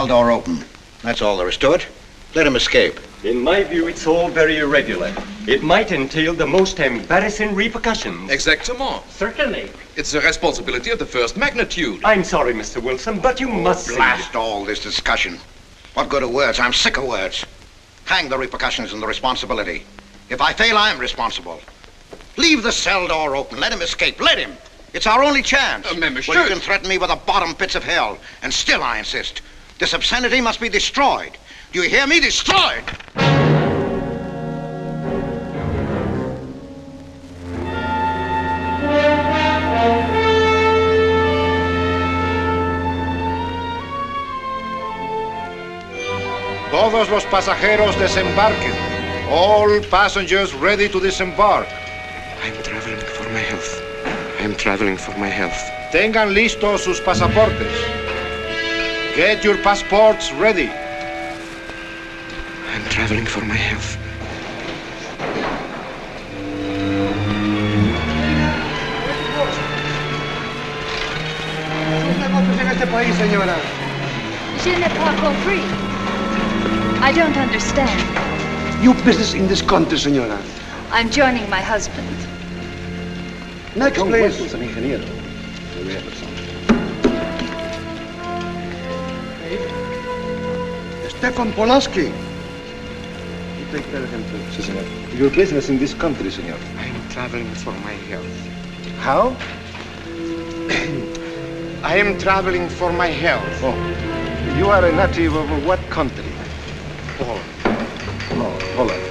cell door open. That's all there is to it. Let him escape. In my view, it's all very irregular. It might entail the most embarrassing repercussions. Exactement. Certainly. It's a responsibility of the first magnitude. I'm sorry, Mr. Wilson, but you must see. Blast all this discussion. What good are words? I'm sick of words. Hang the repercussions and the responsibility. If I fail, I'm responsible. Leave the cell door open. Let him escape. Let him. It's our only chance. Monsieur. Well, you can threaten me with the bottom pits of hell, and still I insist. This obscenity must be destroyed. Do you hear me? Destroyed! Todos los pasajeros desembarquen. All passengers ready to disembark. I'm traveling for my health. I'm traveling for my health. Tengan listos sus pasaportes. Get your passports ready. I'm traveling for my health. Je n'ai pas compris. I don't understand. Your business in this country, senora. I'm joining my husband. Next, please. Stefan Polaski. You take care of him too. Si, senor. Your business in this country, senor. I'm traveling for my health. How? I am traveling for my health. Oh. You are a native of what country? Poland. No, Holland.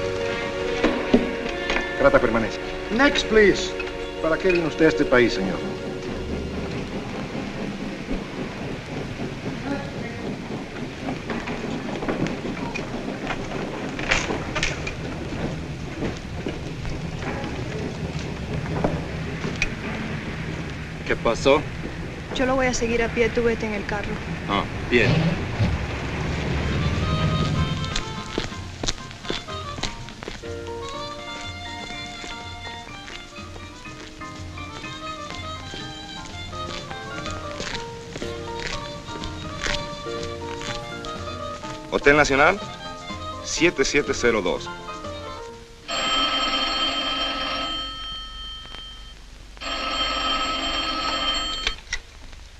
Trata permanece. Next, please. ¿Para qué vino usted a este país, señor? ¿Qué pasó? Yo lo voy a seguir a pie, tú vete en el carro. Ah, bien. Hotel Nacional, 7702.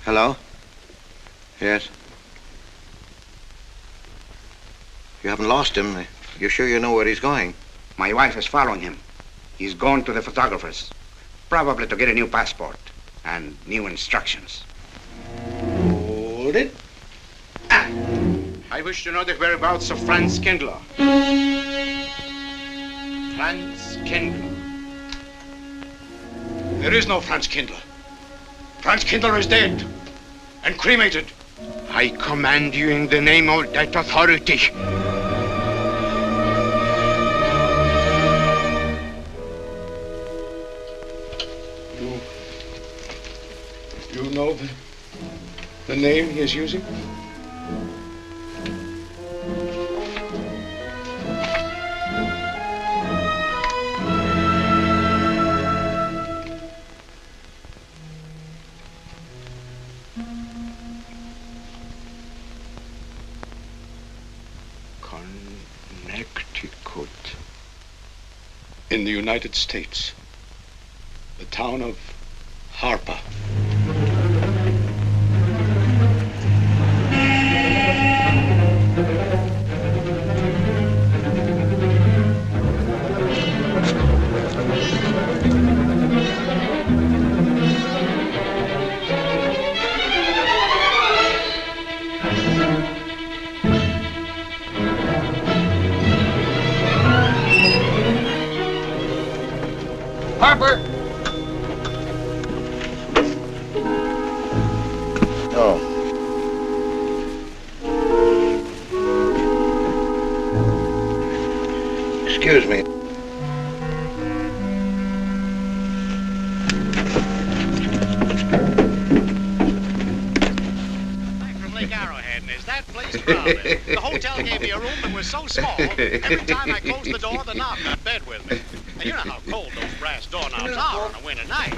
Hello? Yes? You haven't lost him. You're sure you know where he's going? My wife is following him. He's gone to the photographer's, probably to get a new passport and new instructions. Hold it. I wish to know the whereabouts of Franz Kindler. Franz Kindler. There is no Franz Kindler. Franz Kindler is dead and cremated. I command you in the name of that authority. You know the name he is using? Connecticut. In the United States, the town of Harper. Harper! Oh. Excuse me. From Lake Arrowhead, and is that place crowded? The hotel gave me a room that was so small, every time I closed the door, the knob got bed with me. And you know how cold those brass doorknobs are on a winter night.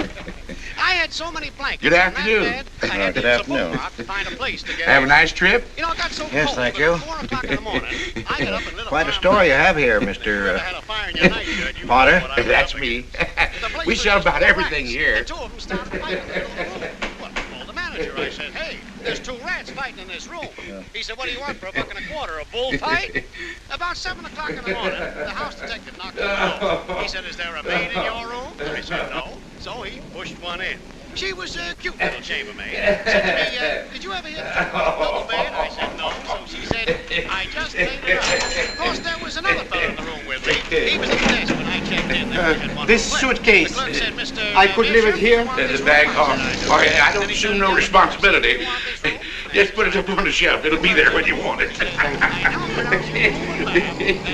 I had so many blankets. Good in that afternoon. bed, I had Good to use a afternoon. bullrock to find a place to get Have a in. nice trip? You know, it got so Yes, cold thank that you. at 4 o'clock in the morning, I got up and lit a Quite a fire. story you have here, If you Mr. had a fire in your nightshirt, you Potter. know what I was That's up me. against. The place We was sell just about full of everything rats. here. And two of them started fighting in the middle of the room. Well, I called the manager. I said, hey, there's 2 rats fighting in this room. He said, what do you want for $1.25? A bullfight? About 7 o'clock in the morning, the house detective knocked on the door. He said, is there a maid in your room? I said, no. So he pushed one in. She was a cute little chambermaid. Said to me, did you ever hear the talk about a double bed? I said, no. So she said, I just made it up. Of course, there was another fellow in the room with me. He was at the desk when I checked in. There we had one This left. suitcase, The clerk said, Mr. I could leave it Bishop, here? you want There's this a bag room? off. I said, Oh, yeah, I Then don't he assume said, no "You responsibility. want this room?" Just put it up on the shelf. It'll be there when you want it.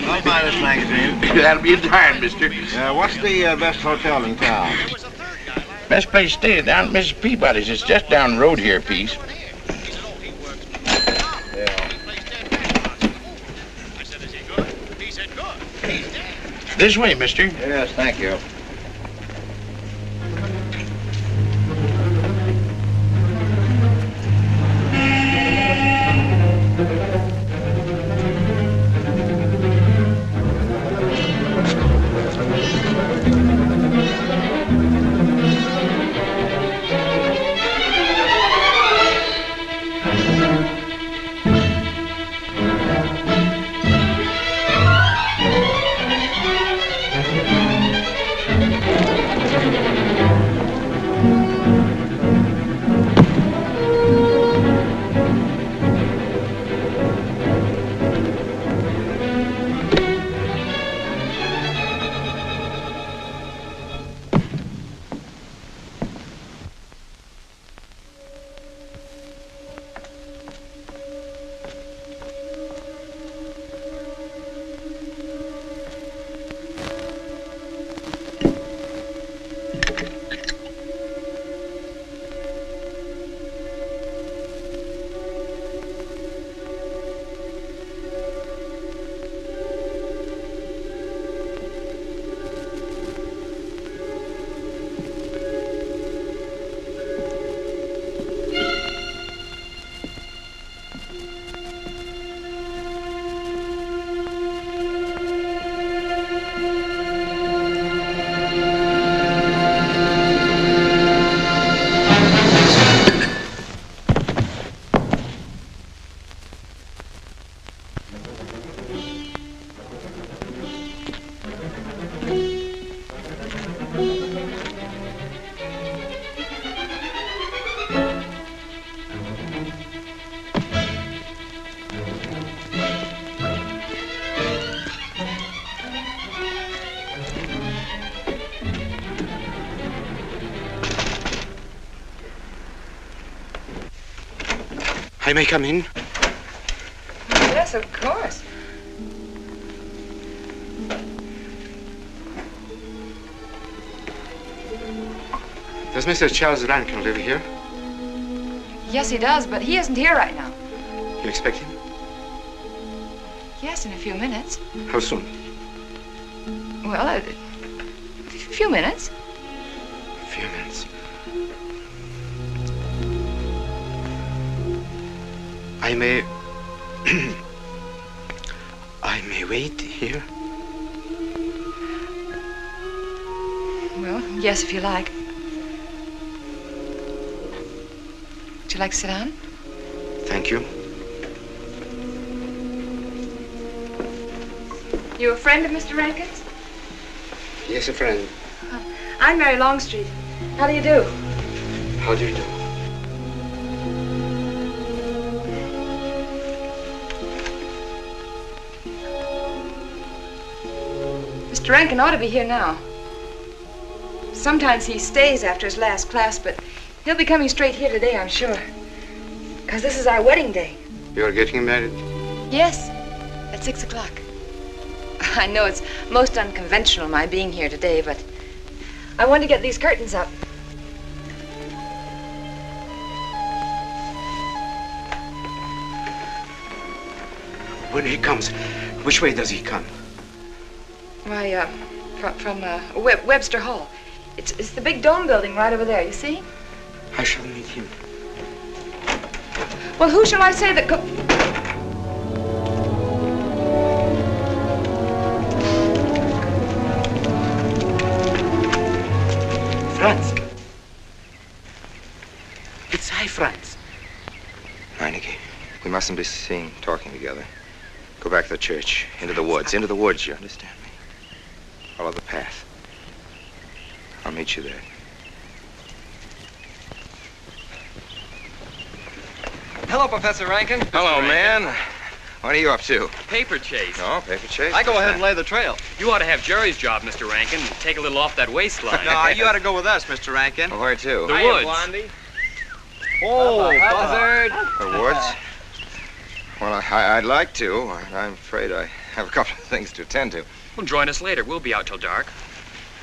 I'll buy this magazine. That'll be a dime, mister. What's the best hotel in town? There was a third guy last Best place to stay down at Mrs. Peabody's. It's just down the road here a piece. He said, oh, he works for McDonald's. He plays dead matchbox in the movie. I said, is he good? He said, good. He's dead. This way, mister. Yes, thank you. I may come in? Yes, of course. Does Mr. Charles Rankin live here? Yes, he does, but he isn't here right now. You expect him? Yes, in a few minutes. How soon? Well, a few minutes. A few minutes. I may... I may wait here? Well, yes, if you like. Would you like to sit down? Thank you. You a friend of Mr. Rankin's? Yes, a friend. I'm Mary Longstreet. How do you do? How do you do? Mr. Rankin ought to be here now. Sometimes he stays after his last class, but he'll be coming straight here today, I'm sure. Because this is our wedding day. You're getting married? Yes, at 6 o'clock. I know it's most unconventional, my being here today, but I want to get these curtains up. When he comes, which way does he come? Why, from Webster Hall. It's the big dome building right over there, you see? I shall meet him. Well, who shall I say that Franz. It's I, Franz. Meineke, we mustn't be seen talking together. Go back to the church, into the woods, you understand me? Follow the path. I'll meet you there. Hello, Professor Rankin. Hello, man. What are you up to? Paper chase. Oh, paper chase? I go ahead and lay the trail. You ought to have Jerry's job, Mr. Rankin, and take a little off that waistline. No, you ought to go with us, Mr. Rankin. Well, where to? The woods. Blondie. Oh, buzzard. The woods? Well, I'd like to. I'm afraid I have a couple of things to attend to. Well, join us later. We'll be out till dark.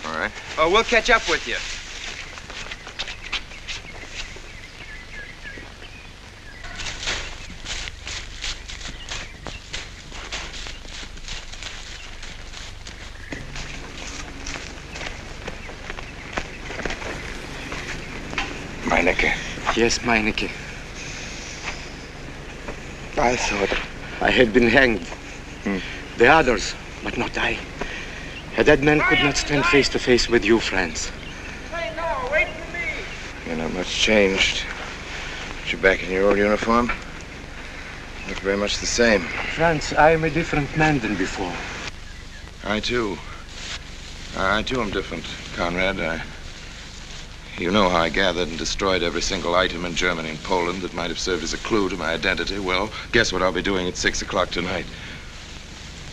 All right. Oh, we'll catch up with you. Meineke. Yes, Meineke. I thought I had been hanged. The others, but not I. A dead man could not stand face to face with you, Franz. Hey, no, wait for me. You're not much changed. You're back in your old uniform. Look very much the same. Franz, I am a different man than before. I too am different, Conrad. You know how I gathered and destroyed every single item in Germany and Poland that might have served as a clue to my identity. Well, guess what I'll be doing at 6 o'clock tonight?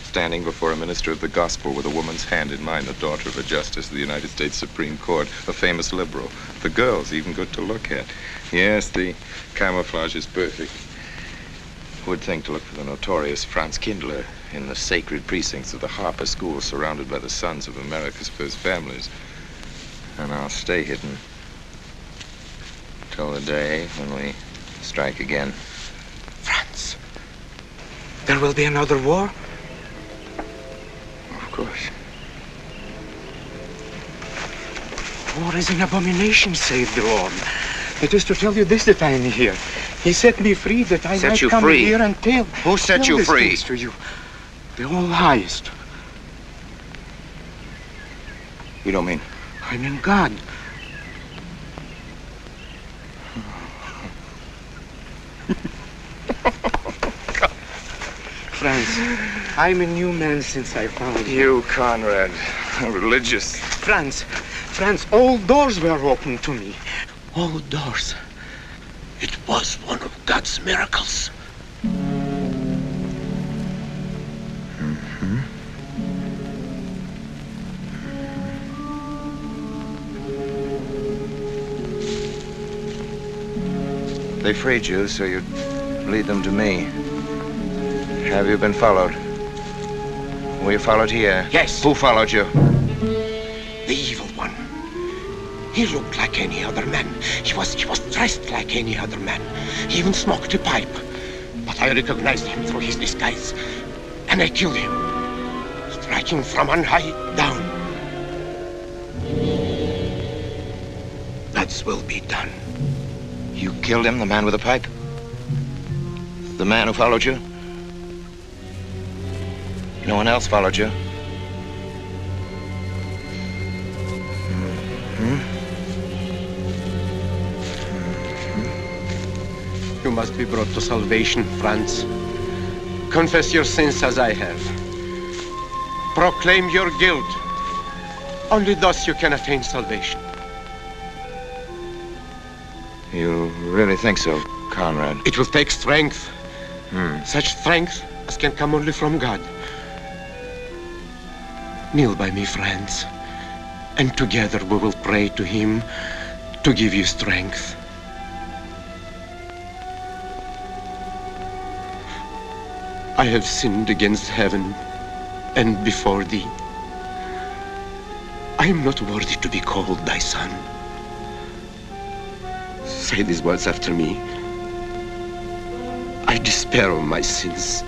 Standing before a minister of the gospel with a woman's hand in mine, the daughter of a justice of the United States Supreme Court, a famous liberal. The girl's even good to look at. Yes, the camouflage is perfect. Who would think to look for the notorious Franz Kindler in the sacred precincts of the Harper School, surrounded by the sons of America's first families? And I'll stay hidden till the day when we strike again. Franz, there will be another war? Of course. War is an abomination, save the Lord. It is to tell you this that I am here. He set me free that I might come here and tell. Who set you free? To you. The all highest. You don't mean? I mean God. Franz, I'm a new man since I found you. You, Conrad, religious. Franz, all doors were open to me. All doors. It was one of God's miracles. They freed you so you'd lead them to me. Have you been followed? Were you followed here? Yes. Who followed you? The evil one. He looked like any other man. He was dressed like any other man. He even smoked a pipe. But I recognized him through his disguise. And I killed him, striking from on high down. God's will be done. You killed him, the man with the pipe? The man who followed you? No one else followed you? You must be brought to salvation, Franz. Confess your sins as I have. Proclaim your guilt. Only thus you can attain salvation. You really think so, Conrad? It will take strength. Such strength as can come only from God. Kneel by me, friends, and together we will pray to him to give you strength. I have sinned against heaven and before thee. I am not worthy to be called thy son. Say these words after me. I despair of my sins.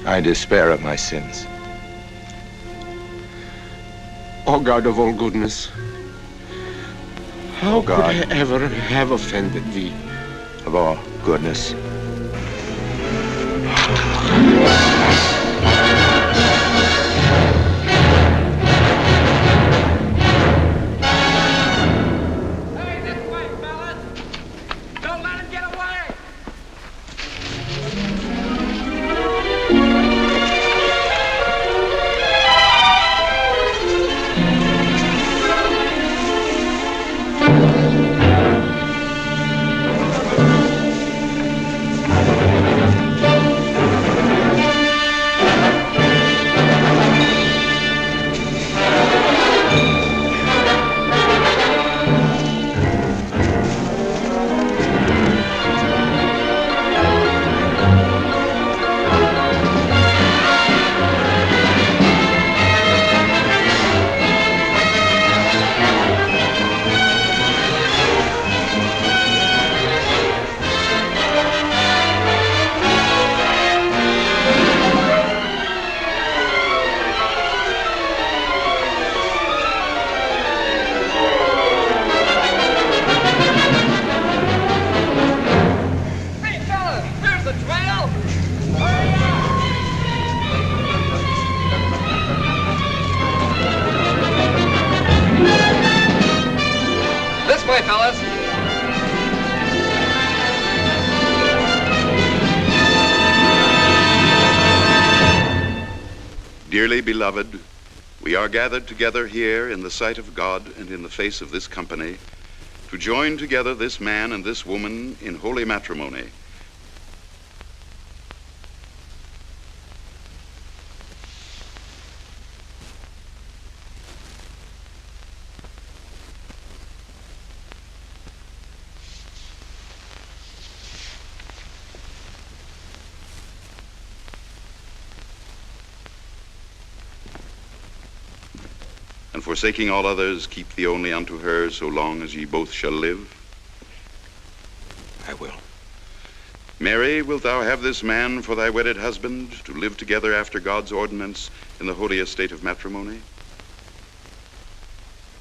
I despair of my sins. O God of all goodness, how God. could I ever have offended thee? Of all goodness. This way, fellas. Dearly beloved, we are gathered together here in the sight of God and in the face of this company to join together this man and this woman in holy matrimony. And forsaking all others, keep thee only unto her so long as ye both shall live? I will. Mary, wilt thou have this man for thy wedded husband, to live together after God's ordinance in the holy estate of matrimony?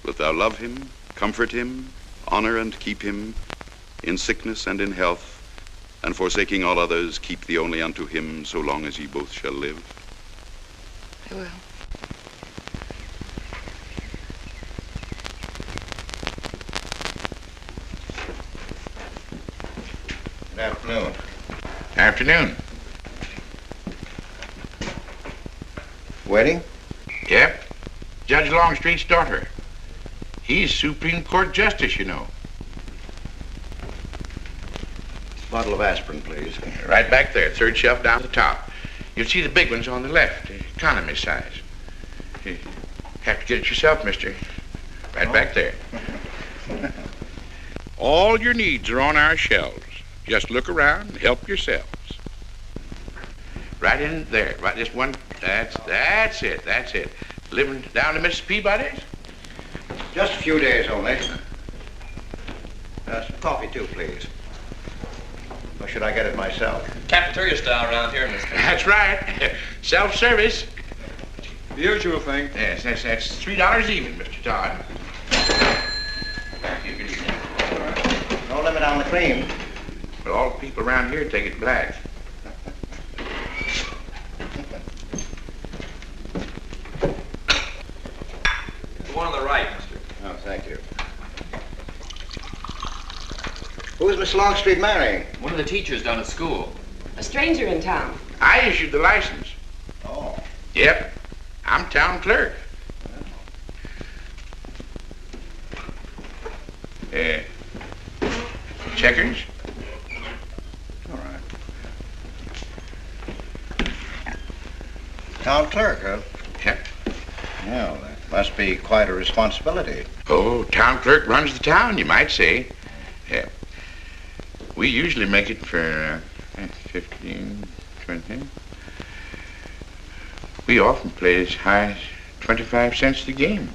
Wilt thou love him, comfort him, honor and keep him in sickness and in health, and forsaking all others, keep thee only unto him so long as ye both shall live? I will. Good afternoon. Afternoon. Wedding? Yep. Judge Longstreet's daughter. He's Supreme Court Justice, you know. Bottle of aspirin, please. Right back there, third shelf down the top. You'll see the big ones on the left, the economy size. You have to get it yourself, mister. Right back there. All your needs are on our shelves. Just look around and help yourselves. Right in there, right this one. That's it. Living down to Mrs. Peabody's? Just a few days only. Some coffee, too, please. Or should I get it myself? Cafeteria style around here, mister. That's right. Self-service. The usual thing. Yes, that's $3 even, Mr. Todd. You can... No limit on the cream. But all the people around here take it black. The one on the right, mister. Oh, thank you. Who's Miss Longstreet marrying? One of the teachers down at school. A stranger in town. I issued the license. Oh. Yep. I'm town clerk. Checkers? All right. Town clerk, huh? Yep. Well, that must be quite a responsibility. Oh, town clerk runs the town, you might say. Yeah. We usually make it for 15, 20. We often play as high as 25 cents the game.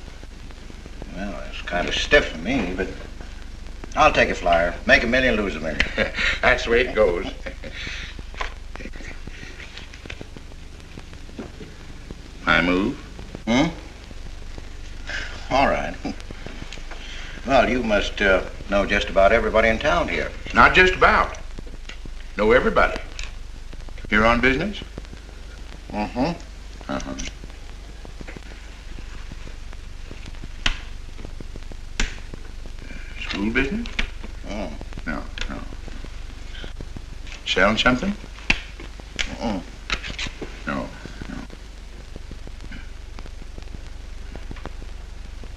Well, that's kind of stiff for me, but I'll take a flyer. Make $1 million, lose $1 million. That's the way it goes. I move. Hmm? Well, you must know just about everybody in town here. Not just about. Know everybody. You're on business? Mm-hmm. Uh-huh. School business? Oh. No. Selling something? Mm-mm. No.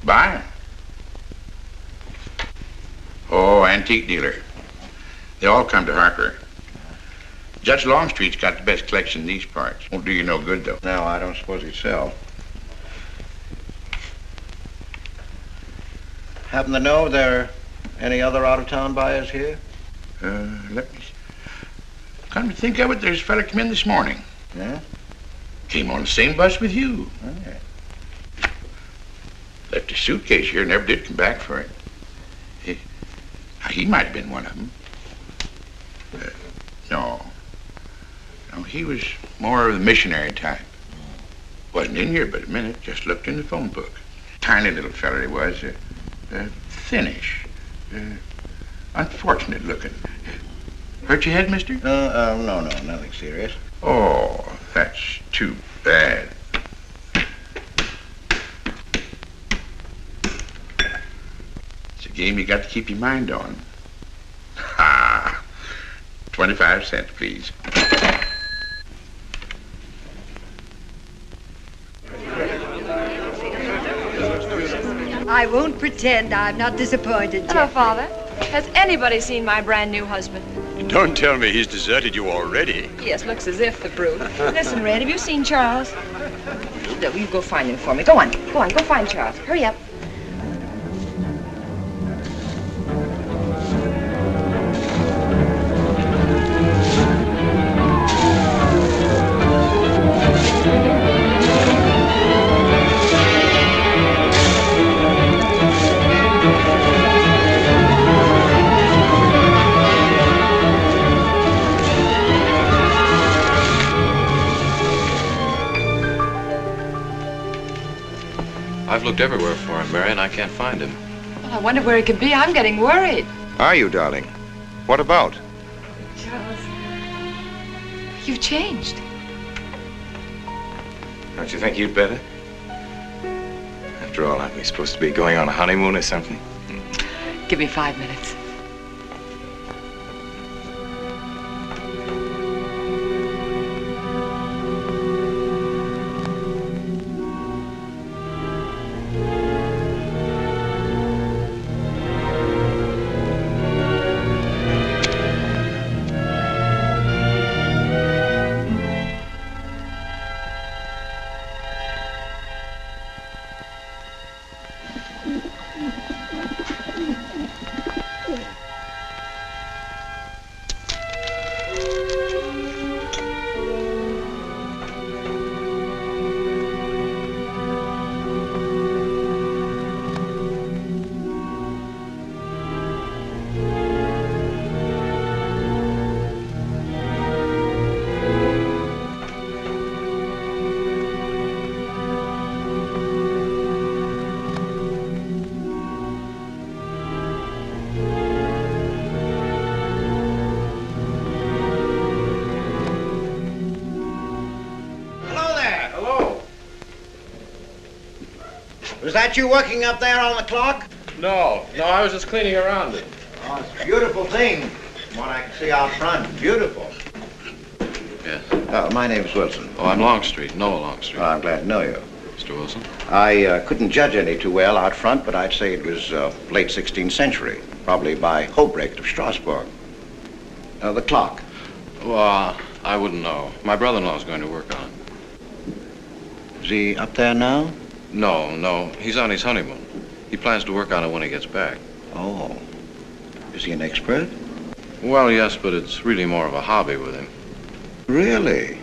Buying? Oh, antique dealer. They all come to Harper. Judge Longstreet's got the best collection in these parts. Won't do you no good, though. No, I don't suppose he'd sell. Happen to know there are any other out-of-town buyers here? Let me see. Come to think of it, there's a fella come in this morning. Yeah? Came on the same bus with you. Okay. Left his suitcase here, never did come back for it. He might have been one of them. No, he was more of the missionary type. Wasn't in here but a minute, just looked in the phone book. Tiny little fella he was, thinnish, unfortunate looking. Hurt your head, mister? No, nothing serious. Oh, that's too bad. It's a game you got to keep your mind on. Ha! 25 cents, please. I won't pretend I'm not disappointed, Hello, Jeffrey. Father. Has anybody seen my brand new husband? Don't tell me he's deserted you already. Yes, looks as if, the brute. Listen, Red, have you seen Charles? You go find him for me. Go on, go find Charles. Hurry up. I've looked everywhere for him, Mary, and I can't find him. Well, I wonder where he could be. I'm getting worried. Are you, darling? What about? Charles, you've changed. Don't you think you'd better? After all, aren't we supposed to be going on a honeymoon or something? Give me 5 minutes. Was that you working up there on the clock? No, I was just cleaning around it. Oh, it's a beautiful thing. From what I can see out front, beautiful. Yes. My name's Wilson. Oh, I'm Longstreet, Noah Longstreet. Oh, I'm glad to know you. Mr. Wilson? I couldn't judge any too well out front, but I'd say it was late 16th century, probably by Hobrecht of Strasbourg. The clock. Well, I wouldn't know. My brother-in-law's going to work on it. Is he up there now? No. He's on his honeymoon. He plans to work on it when he gets back. Oh. Is he an expert? Well, yes, but it's really more of a hobby with him. Really?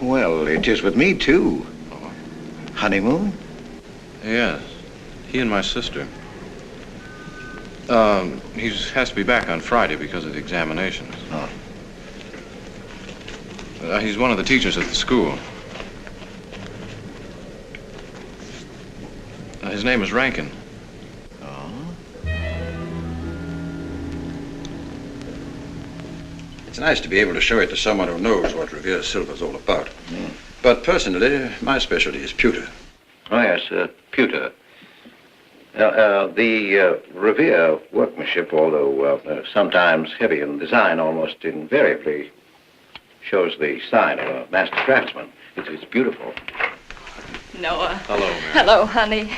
Well, it is with me, too. Oh. Honeymoon? Yes. He and my sister. He has to be back on Friday because of the examinations. Oh. He's one of the teachers at the school. His name is Rankin. Oh? It's nice to be able to show it to someone who knows what Revere Silver's all about. But personally, my specialty is pewter. Oh, yes, pewter. The Revere workmanship, although sometimes heavy in design, almost invariably shows the sign of a master craftsman. It's beautiful. Noah. Hello, Mary. Hello, honey.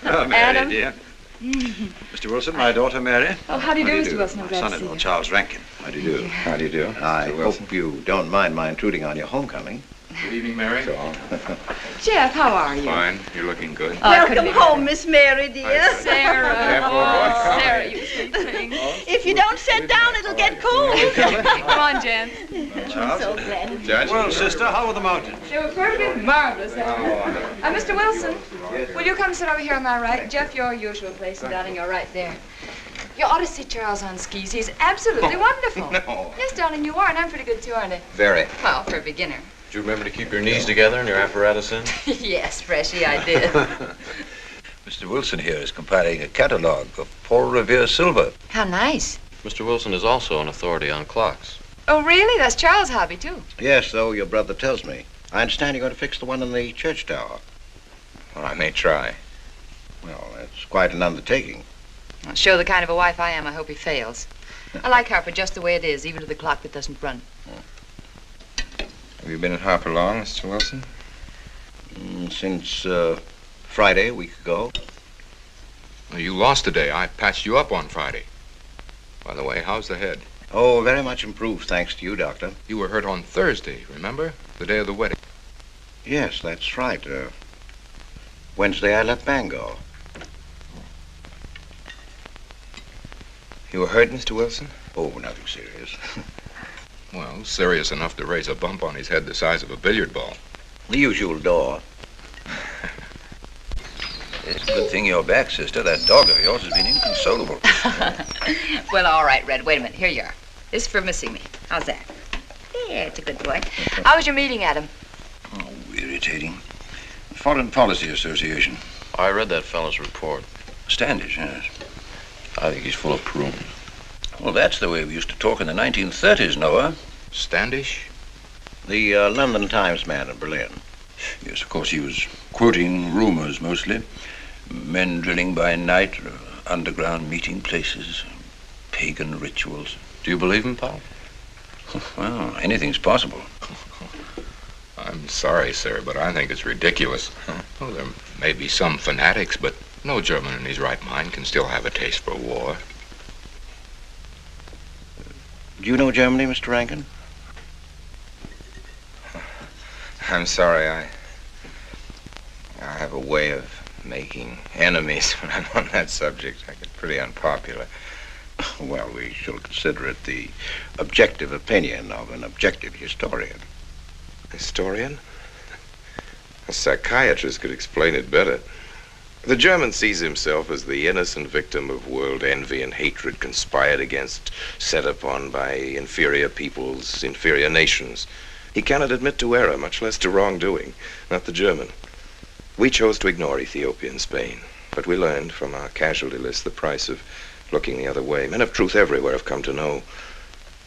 Oh, Mary, Adam. dear. Mr. Wilson, my daughter, Mary. Oh, how do you do, Mr. Wilson? I'm glad to see Son-in-law, you. Charles Rankin. How do you do? How do you do? I hope you don't mind my intruding on your homecoming. Good evening, Mary. Jeff, how are you? Fine. You're looking good. Oh, I couldn't Welcome be home, Miss Mary, dear. Sarah. Jeff, Oh, Sarah, you sweet thing. If you don't sit down, it'll get cold. Come on, Jen. Charles. So glad. Judge? Well, sister, how were the mountains? They were perfectly marvelous. Mr. Wilson, will you come sit over here on my right? Jeff, your usual place, and darling, you're right there. You ought to see Charles on skis. He's absolutely wonderful. No. Yes, darling, you are, and I'm pretty good too, aren't I? Very. Well, for a beginner. Did you remember to keep your knees together and your apparatus in? Yes, Freshy, I did. Mr. Wilson here is compiling a catalogue of Paul Revere Silver. How nice. Mr. Wilson is also an authority on clocks. Oh, really? That's Charles' hobby, too. Yes, though your brother tells me. I understand you're going to fix the one in the church tower. Well, I may try. Well, that's quite an undertaking. I'll show the kind of a wife I am. I hope he fails. I like Harper just the way it is, even to the clock that doesn't run. Have you been at Harper long, Mr. Wilson? Since Friday, a week ago. Well, you lost today. I patched you up on Friday. By the way, how's the head? Oh, very much improved, thanks to you, Doctor. You were hurt on Thursday, remember? The day of the wedding. Yes, that's right. Wednesday, I left Bangor. You were hurt, Mr. Wilson? Oh, nothing serious. Well, serious enough to raise a bump on his head the size of a billiard ball. The usual door. It's a good thing you're back, sister. That dog of yours has been inconsolable. Well, all right, Red. Wait a minute. Here you are. This is for missing me. How's that? Yeah, it's a good boy. How was your meeting, Adam? Oh, irritating. Foreign Policy Association. I read that fellow's report. Standish, yes. I think he's full of prunes. Well, that's the way we used to talk in the 1930s, Noah. Standish? The London Times man in Berlin. Yes, of course, he was quoting rumors mostly. Men drilling by night, underground meeting places, pagan rituals. Do you believe him, Pop? Well, anything's possible. I'm sorry, sir, but I think it's ridiculous. Well, there may be some fanatics, but no German in his right mind can still have a taste for war. Do you know Germany, Mr. Rankin? I'm sorry, I have a way of making enemies when I'm on that subject. I get pretty unpopular. Well, we shall consider it the objective opinion of an objective historian. Historian? A psychiatrist could explain it better. The German sees himself as the innocent victim of world envy and hatred conspired against, set upon by inferior peoples, inferior nations. He cannot admit to error, much less to wrongdoing, not the German. We chose to ignore Ethiopia and Spain, but we learned from our casualty list the price of looking the other way. Men of truth everywhere have come to know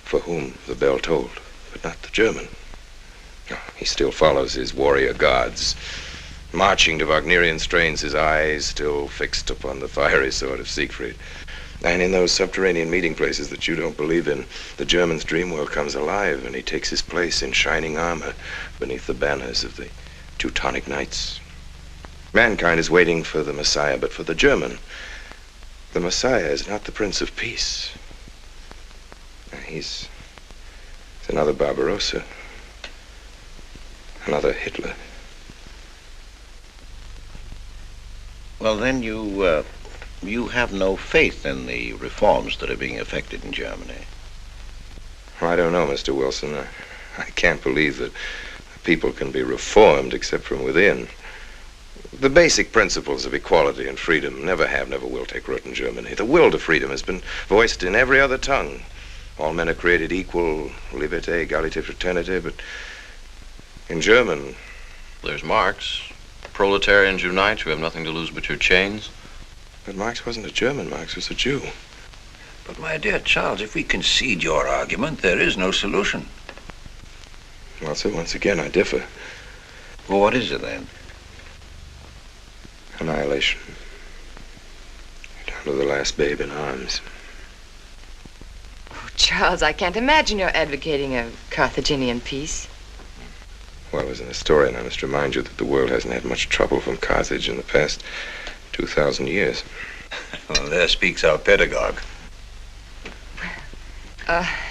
for whom the bell tolled, but not the German. He still follows his warrior gods, marching to Wagnerian strains, his eyes still fixed upon the fiery sword of Siegfried. And in those subterranean meeting places that you don't believe in, the German's dream world comes alive, and he takes his place in shining armor beneath the banners of the Teutonic Knights. Mankind is waiting for the Messiah, but for the German, the Messiah is not the Prince of Peace. He's another Barbarossa, another Hitler. Well, then you have no faith in the reforms that are being effected in Germany. I don't know, Mr. Wilson. I can't believe that people can be reformed except from within. The basic principles of equality and freedom never have, never will take root in Germany. The will to freedom has been voiced in every other tongue. All men are created equal, liberté, égalité, fraternité, but in German... There's Marx. Proletarians unite, you have nothing to lose but your chains. But Marx wasn't a German, Marx was a Jew. But, my dear Charles, if we concede your argument, there is no solution. Well, sir, once again, I differ. Well, what is it then? Annihilation. Down to the last babe in arms. Oh, Charles, I can't imagine you're advocating a Carthaginian peace. Well, as an historian, I must remind you that the world hasn't had much trouble from Carthage in the past 2,000 years. Well, there speaks our pedagogue.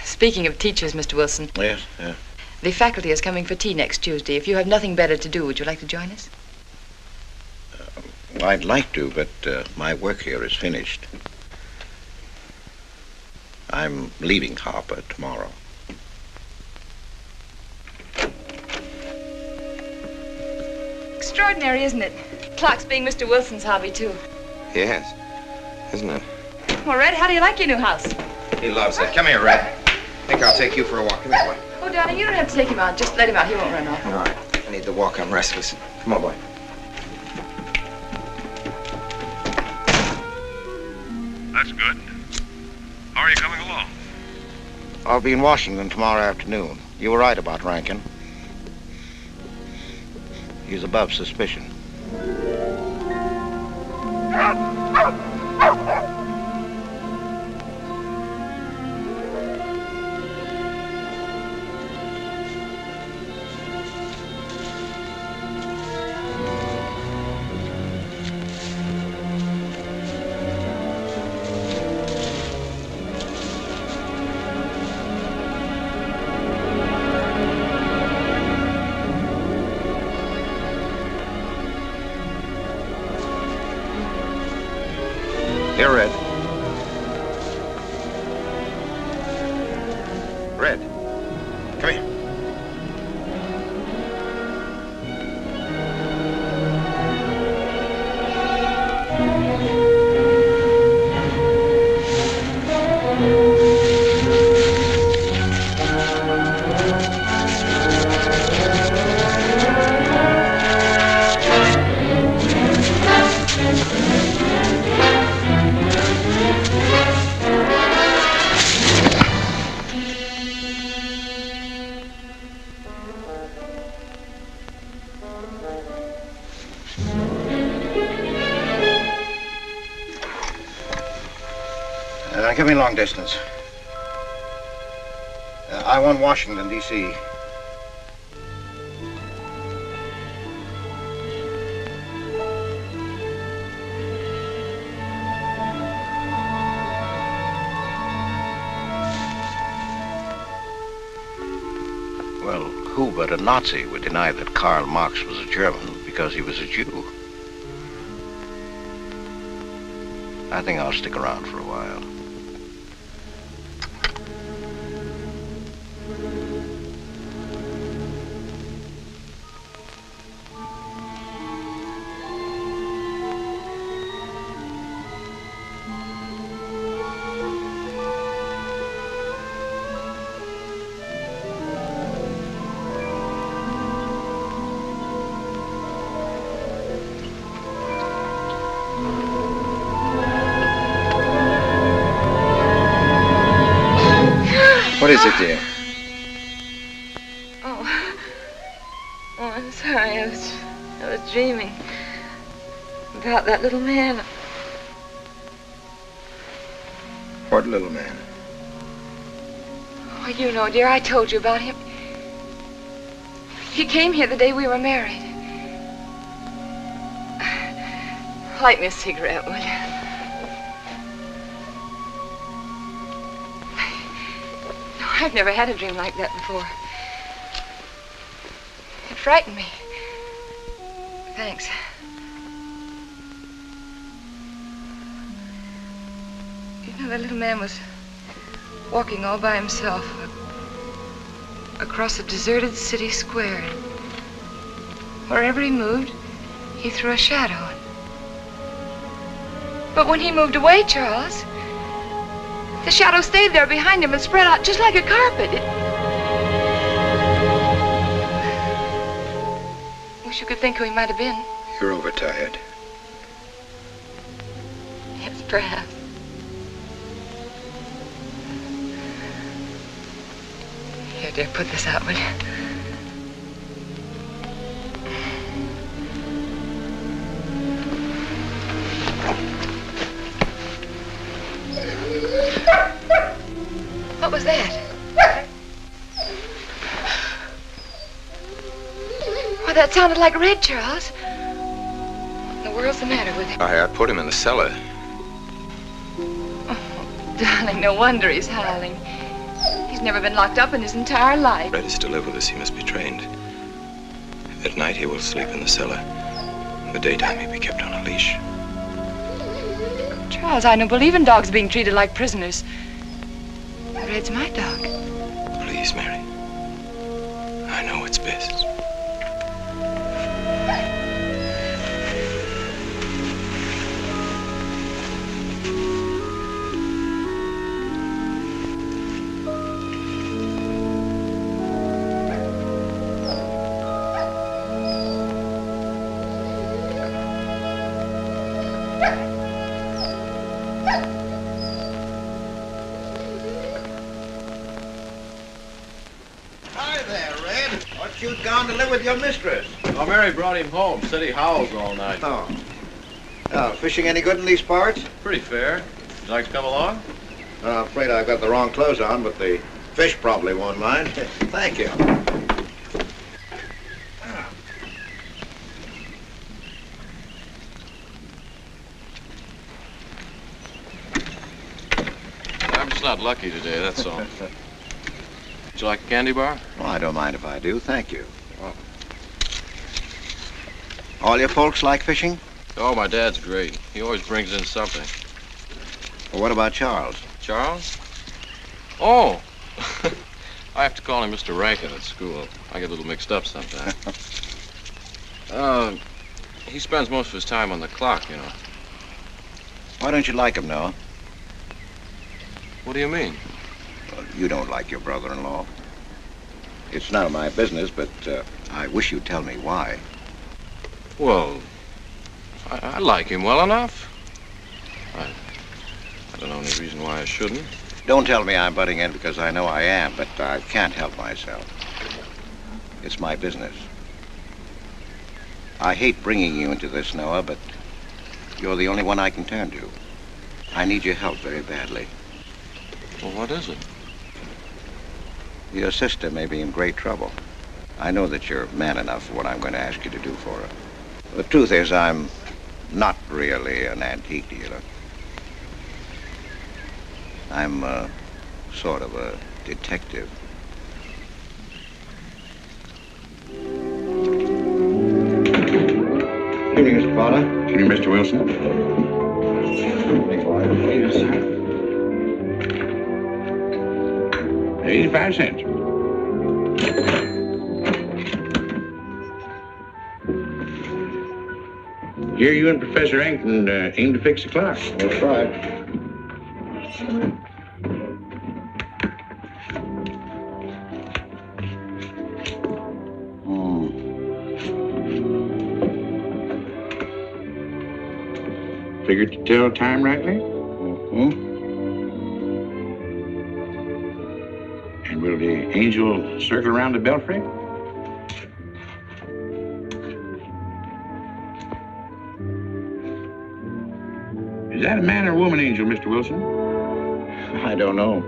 Speaking of teachers, Mr. Wilson. Yes, yes. The faculty is coming for tea next Tuesday. If you have nothing better to do, would you like to join us? Well, I'd like to, but my work here is finished. I'm leaving Harper tomorrow. Extraordinary, isn't it? Clocks being Mr. Wilson's hobby, too. Yes, isn't it? Well, Red, how do you like your new house? He loves it. Come here, Red. I think I'll take you for a walk. Come here, boy. Oh, darling, you don't have to take him out. Just let him out. He won't run off. All right. I need to walk. I'm restless. Come on, boy. That's good. How are you coming along? I'll be in Washington tomorrow afternoon. You were right about Rankin. He's above suspicion. Here, Red. Red. Come here. Give me long distance. I want Washington, D.C. Well, who but a Nazi would deny that Karl Marx was a German because he was a Jew? I think I'll stick around for a while. What is it, dear? Oh, I'm sorry. I was dreaming about that little man. What little man? Oh, you know, dear, I told you about him. He came here the day we were married. Light me a cigarette, will you? No, I've never had a dream like that before. It frightened me. Thanks. You know, that little man was walking all by himself across a deserted city square. Wherever he moved, he threw a shadow. But when he moved away, Charles, the shadow stayed there behind him and spread out just like a carpet. Wish you could think who he might have been. You're overtired. Yes, perhaps. dear, put this out, will you? What was that? Why, that sounded like Red, Charles. What in the world's the matter with him? I put him in the cellar. Darling, no wonder he's howling. He's never been locked up in his entire life. Red is to live with us. He must be trained. At night, he will sleep in the cellar. In the daytime, he'll be kept on a leash. Charles, I don't believe in dogs being treated like prisoners. Red's my dog. Please, Mary. I know what's best. You'd gone to live with your mistress. Oh, Mary brought him home. Said he howls all night. Oh. Fishing any good in these parts? Pretty fair. Would you like to come along? I'm afraid I've got the wrong clothes on, but the fish probably won't mind. Thank you. I'm just not lucky today, that's all. Would you like a candy bar? Well, I don't mind if I do. Thank you. Oh. All your folks like fishing? Oh, my dad's great. He always brings in something. Well, what about Charles? Charles? Oh! I have to call him Mr. Rankin at school. I get a little mixed up sometimes. He spends most of his time on the clock, you know. Why don't you like him, Noah? What do you mean? Well, you don't like your brother-in-law. It's none of my business, but I wish you'd tell me why. Well, I like him well enough. I don't know any reason why I shouldn't. Don't tell me I'm butting in because I know I am, but I can't help myself. It's my business. I hate bringing you into this, Noah, but you're the only one I can turn to. I need your help very badly. Well, what is it? Your sister may be in great trouble. I know that you're man enough for what I'm going to ask you to do for her. The truth is, I'm not really an antique dealer. I'm sort of a detective. Evening, Mr. Potter. Evening, Mr. Wilson. Yes, sir. 85 cents. Here you and Professor Rankin aim to fix the clock. That's right. Figured to tell time rightly? Mm-hmm. And will the angel circle around the belfry? Is that a man or a woman angel, Mr. Wilson? I don't know.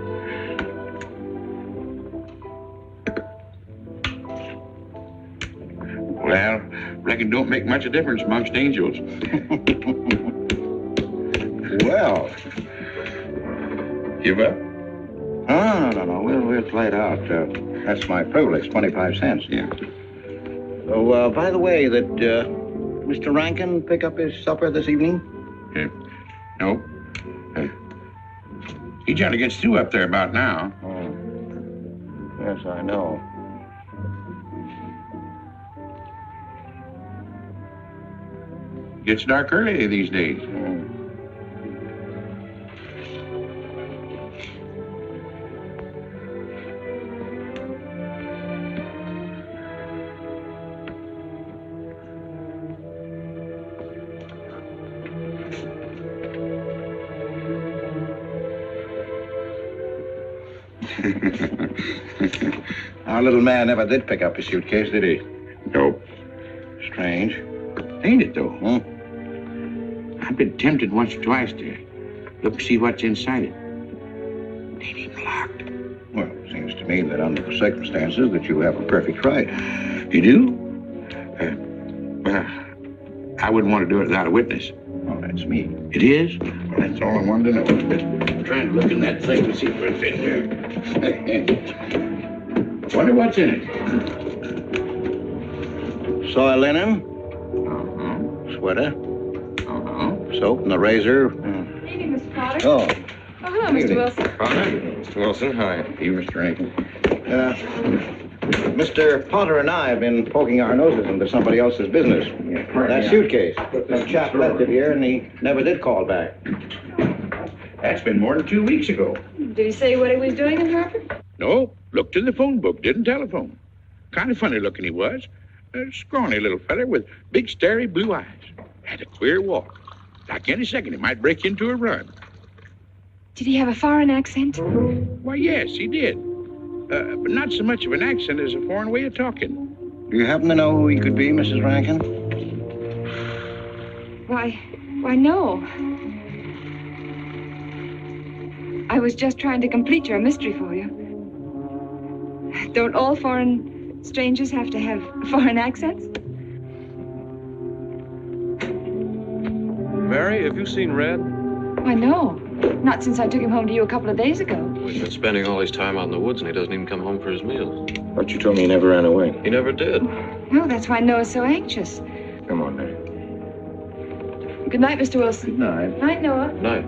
Well, reckon don't make much of difference amongst angels. Well. Give up? No. We'll play it out. That's my privilege, 25 cents. Yeah. Oh, by the way, did Mr. Rankin pick up his supper this evening? No. He generally gets through up there about now. Oh. Yes, I know. Gets dark early these days. Our little man never did pick up his suitcase, did he? Nope. Strange. Ain't it, though, huh? I've been tempted once or twice to look to see what's inside it. Ain't even locked. Well, it seems to me that under the circumstances that you have a perfect right. You do? Well, I wouldn't want to do it without a witness. Oh, that's me. It is? Well, that's all I wanted to know. I'm trying to look in that thing to see what's in there. Wonder what's in it. Soil linen. Sweater. Soap and a razor. Evening, Mr. Potter. Oh. Oh, hello, Mr. Wilson. Potter? Mr. Wilson, hi. You, Mr. Rankin. Mr. Potter and I have been poking our noses into somebody else's business. That suitcase. Some chap left it here, and he never did call back. That's been more than 2 weeks ago. Did he say what he was doing in Hartford? No, looked in the phone book, didn't telephone. Kind of funny looking he was. A scrawny little feller with big, starry blue eyes. Had a queer walk. Like any second, he might break into a run. Did he have a foreign accent? Why, yes, he did. But not so much of an accent as a foreign way of talking. Do you happen to know who he could be, Mrs. Rankin? Why, no. I was just trying to complete your mystery for you. Don't all foreign strangers have to have foreign accents? Mary, have you seen Red? Why, no. Not since I took him home to you a couple of days ago. He's been spending all his time out in the woods, and he doesn't even come home for his meals. But you told me he never ran away. He never did. No, that's why Noah's so anxious. Come on, Mary. Good night, Mr. Wilson. Good night. Night, Noah. Night.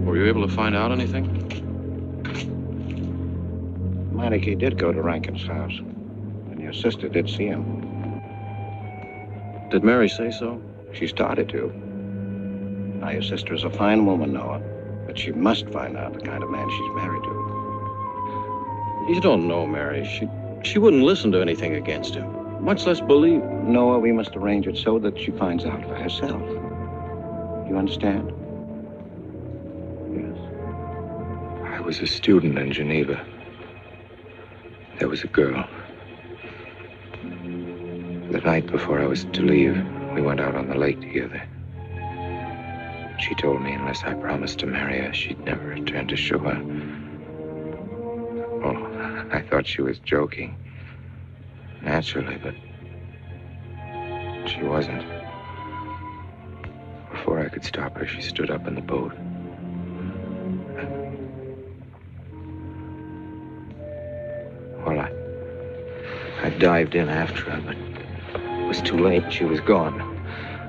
Were you able to find out anything? Meineke did go to Rankin's house, and your sister did see him. Did Mary say so? She started to. Now, your sister is a fine woman, Noah, but she must find out the kind of man she's married to. You don't know, Mary. She wouldn't listen to anything against him, much less believe. Noah, we must arrange it so that she finds out for herself. You understand? I was a student in Geneva. There was a girl. The night before I was to leave, we went out on the lake together. She told me unless I promised to marry her, she'd never return to shore. Oh, I thought she was joking. Naturally, but she wasn't. Before I could stop her, she stood up in the boat. Well, I dived in after her, but it was too late. She was gone.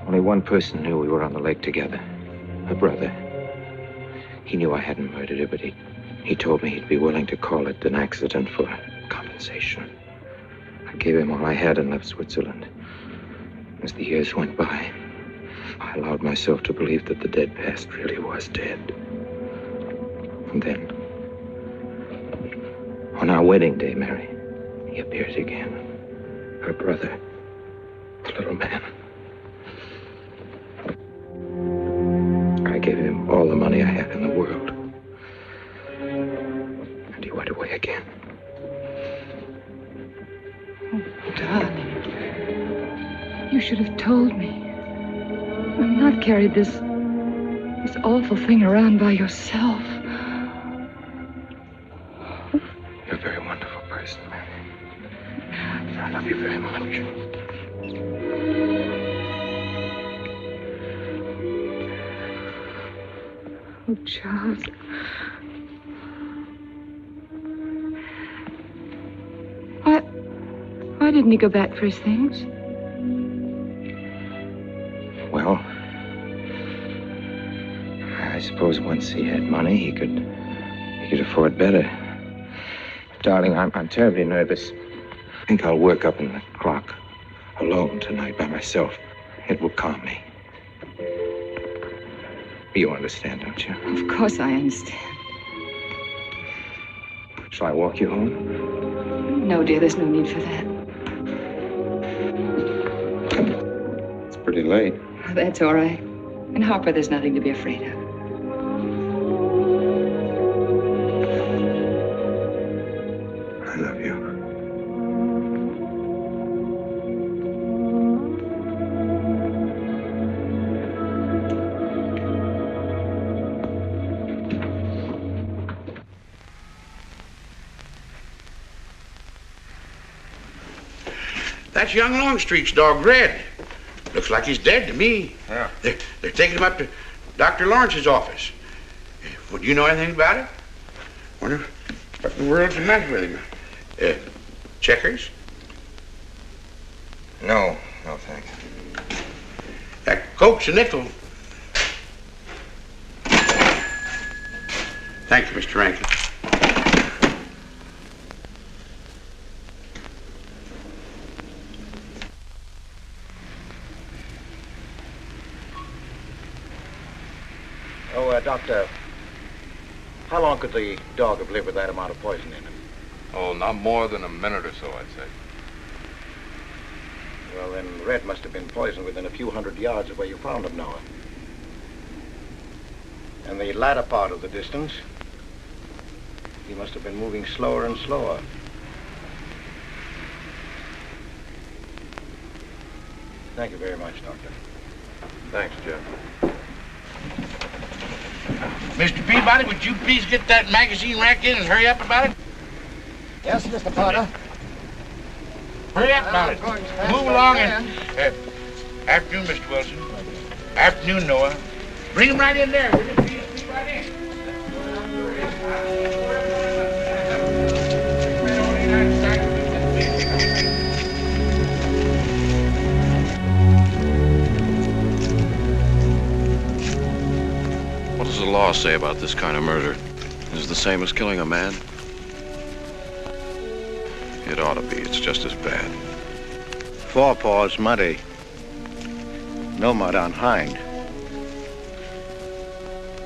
Only one person knew we were on the lake together. Her brother. He knew I hadn't murdered her, but he told me he'd be willing to call it an accident for compensation. I gave him all I had and left Switzerland. As the years went by, I allowed myself to believe that the dead past really was dead. And then, on our wedding day, Mary, he appeared again. Her brother, the little man. I gave him all the money I had in the world. And he went away again. Oh, darling. You should have told me. I've not carried this awful thing around by yourself. You're a very wonderful person, Mary. I love you very much. Oh, Charles. Why didn't he go back for his things? Well, I suppose once he had money, he could afford better. Darling, I'm terribly nervous. I think I'll work up in the clock alone tonight by myself. It will calm me. You understand, don't you? Of course I understand. Shall I walk you home? No, dear, there's no need for that. It's pretty late. That's all right. And Harper, there's nothing to be afraid of. I love you. That's young Longstreet's dog, Red. Looks like he's dead to me. Yeah. They're taking him up to Dr. Lawrence's office. Would you know anything about it? Wonder what in the world's the matter with him? Checkers? No, thanks. That Coke's a nickel. Thank you, Mr. Rankin. Doctor, how long could the dog have lived with that amount of poison in him? Oh, not more than a minute or so, I'd say. Well, then Red must have been poisoned within a few hundred yards of where you found him, Noah. And the latter part of the distance, he must have been moving slower and slower. Thank you very much, Doctor. Thanks, Jeff. Mr. Peabody, would you please get that magazine rack in and hurry up about it? Yes, Mr. Potter. Hurry up about it. Move along and... afternoon, Mr. Wilson. Afternoon, Noah. Bring him right in there, will you? Please, bring right in. What does the law say about this kind of murder? Is it the same as killing a man? It ought to be. It's just as bad. Forepaw's muddy. No mud on hind.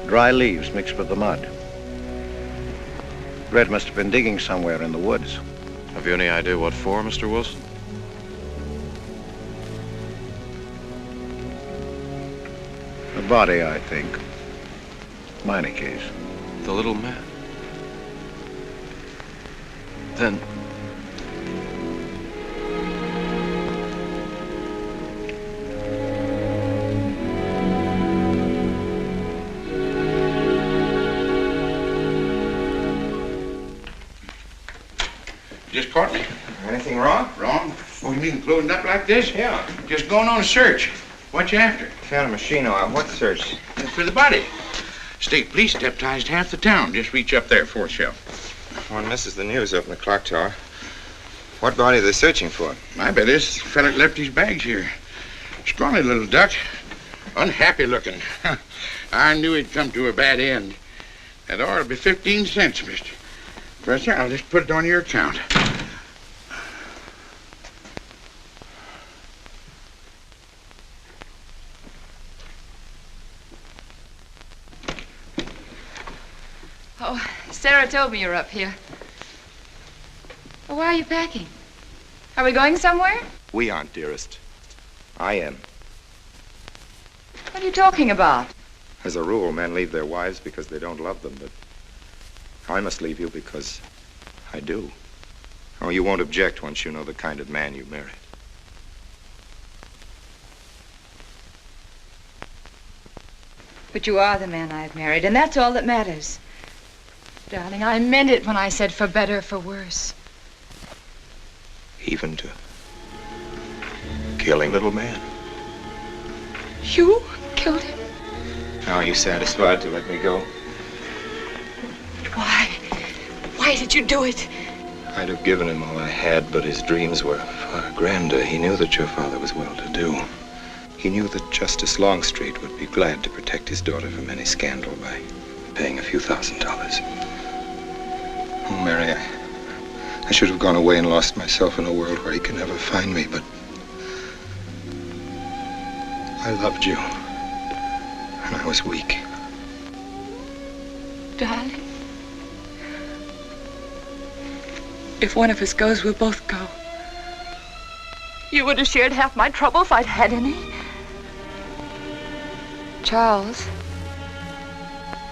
Dry leaves mixed with the mud. Red must have been digging somewhere in the woods. Have you any idea what for, Mr. Wilson? A body, I think. Minor case. The little man. Then... Just caught me. Anything wrong? Wrong? Oh, you mean closing up like this? Yeah. Just going on a search. What you after? Found a machine on what search? For the body. State police deputized half the town. Just reach up there, fourth shelf. One misses the news up in the clock tower. What body are they searching for? I bet this fella left his bags here. Scrawny little duck. Unhappy looking. I knew he'd come to a bad end. That ought to be 15 cents, mister. Professor, I'll just put it on your account. Oh, Sarah told me you were up here. Well, why are you packing? Are we going somewhere? We aren't, dearest. I am. What are you talking about? As a rule, men leave their wives because they don't love them, but I must leave you because I do. Oh, you won't object once you know the kind of man you married. But you are the man I've married, and that's all that matters. Darling, I meant it when I said for better or for worse. Even to killing little man. You killed him? Now are you satisfied to let me go? Why? Why did you do it? I'd have given him all I had, but his dreams were far grander. He knew that your father was well-to-do. He knew that Justice Longstreet would be glad to protect his daughter from any scandal by paying a few $1,000s. Oh, Mary, I should have gone away and lost myself in a world where he could never find me, but I loved you, and I was weak. Darling. If one of us goes, we'll both go. You would have shared half my trouble if I'd had any. Charles,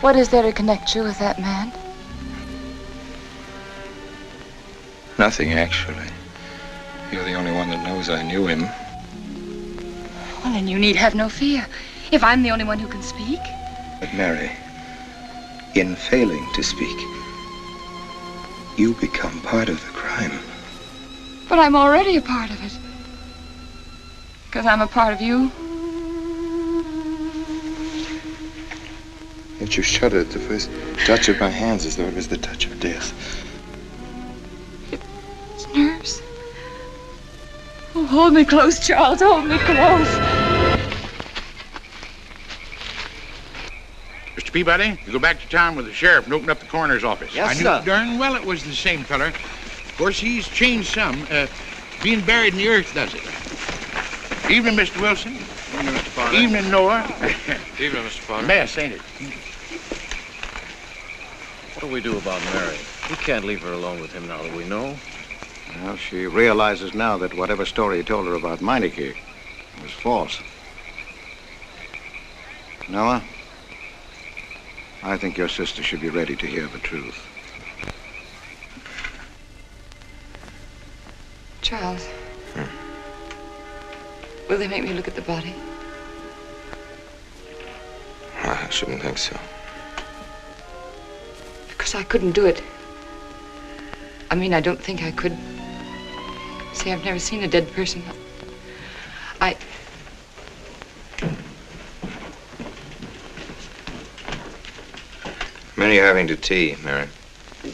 what is there to connect you with that man? Nothing, actually. You're the only one that knows I knew him. Well, then you need have no fear. If I'm the only one who can speak. But Mary, in failing to speak, you become part of the crime. But I'm already a part of it. Because I'm a part of you. Yet you shuddered at the first touch of my hands as though it was the touch of death. It's nerves. Oh, hold me close, Charles. Hold me close. Mr. Peabody, you go back to town with the sheriff and open up the coroner's office. Yes, I knew sir. darn well it was the same feller. Of course, he's changed some. Being buried in the earth does it. Evening, Mr. Wilson. Evening, Mr. Potter. Evening, Noah. Evening, Mr. Potter. Mess, ain't it? What do we do about Mary? We can't leave her alone with him now that we know. Well, she realizes now that whatever story he told her about Meineke was false. Noah, I think your sister should be ready to hear the truth. Charles. Will they make me look at the body? I shouldn't think so. Because I couldn't do it. I mean, I don't think I could. See, I've never seen a dead person. Many are having to tea, Mary.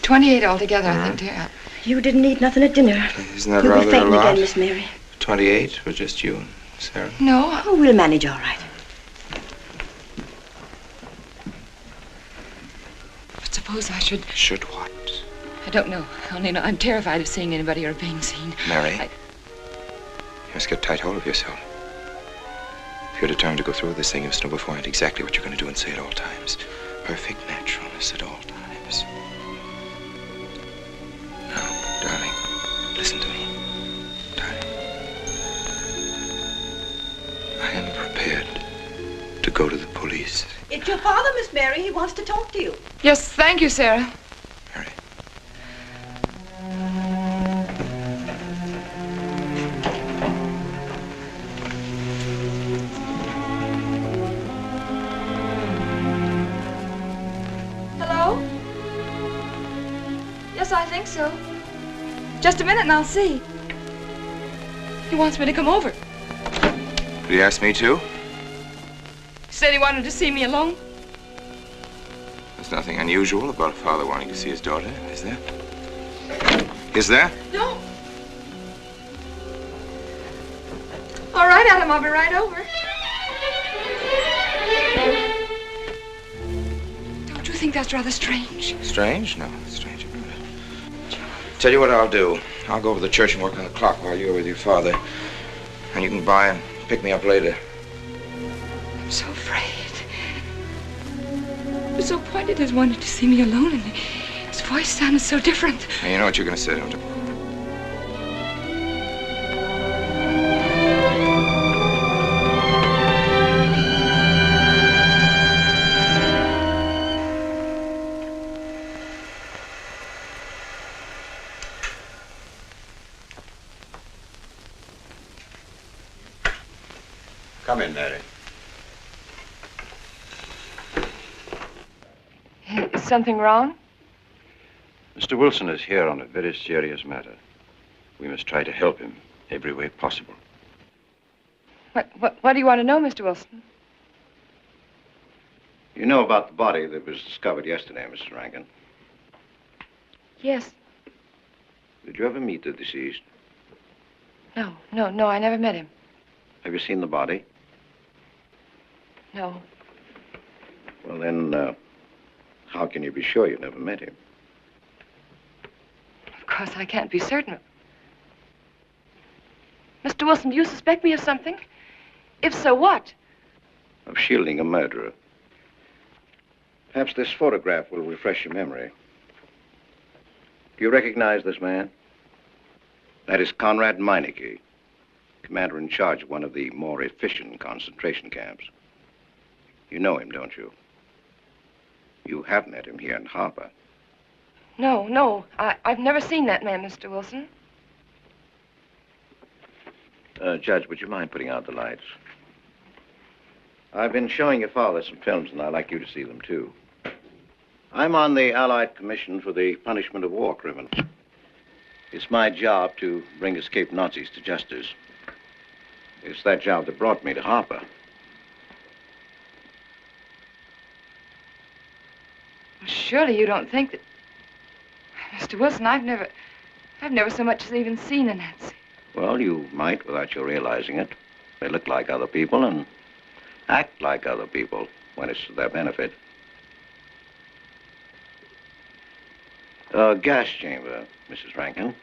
28 altogether, I think, dear. You didn't eat nothing at dinner. Isn't that You'll rather be fainting a lot? again, Miss Mary. 28 for just you and Sarah? No. Oh, we'll manage all right. But suppose I should... Should what? I don't know. I only know I'm terrified of seeing anybody or being seen. Mary, you must get tight hold of yourself. If you're determined to go through with this thing, you must know beforehand exactly what you're going to do and say at all times. Perfect naturalness at all times. Now, darling, listen to me. Darling. I am prepared to go to the police. It's your father, Miss Mary. He wants to talk to you. Yes, thank you, Sarah. Hello? Yes, I think so. Just a minute and I'll see. He wants me to come over. Did he ask me to? He said he wanted to see me alone. There's nothing unusual about a father wanting to see his daughter, is there? Is there? No. All right, Adam, I'll be right over. Don't you think that's rather strange? Strange? No, strange about it. Tell you what I'll do. I'll go over to the church and work on the clock while you're with your father. And you can buy and pick me up later. I'm so afraid. He was so pointed as wanted to see me alone, and his voice sounded so different. Now, you know what you're going to say, don't you? Come in, Mary. Is something wrong? Mr. Wilson is here on a very serious matter. We must try to help him every way possible. What do you want to know, Mr. Wilson? You know about the body that was discovered yesterday, Mrs. Rankin. Yes. Did you ever meet the deceased? No, I never met him. Have you seen the body? No. Well, then, how can you be sure you never met him? Of course, I can't be certain. Mr. Wilson, do you suspect me of something? If so, what? Of shielding a murderer. Perhaps this photograph will refresh your memory. Do you recognize this man? That is Conrad Meineke, commander in charge of one of the more efficient concentration camps. You know him, don't you? You have met him here in Harper. No. I've never seen that man, Mr. Wilson. Judge, would you mind putting out the lights? I've been showing your father some films, and I'd like you to see them, too. I'm on the Allied Commission for the Punishment of War Criminals. It's my job to bring escaped Nazis to justice. It's that job that brought me to Harper. Well, surely you don't think that... Mr. Wilson, I've never so much as even seen a Nazi. Well, you might without your realizing it. They look like other people and act like other people when it's to their benefit. A gas chamber, Mrs. Rankin.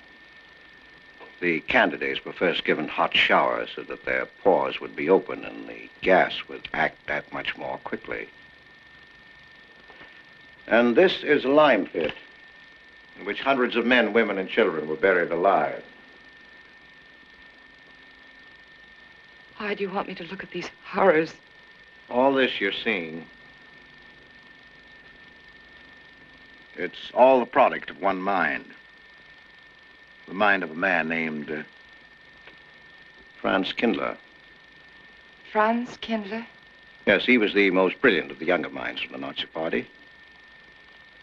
The candidates were first given hot showers so that their pores would be open and the gas would act that much more quickly. And this is a lime pit in which hundreds of men, women, and children were buried alive. Why do you want me to look at these horrors? All this you're seeing, it's all the product of one mind. The mind of a man named Franz Kindler. Franz Kindler? Yes, he was the most brilliant of the younger minds from the Nazi Party.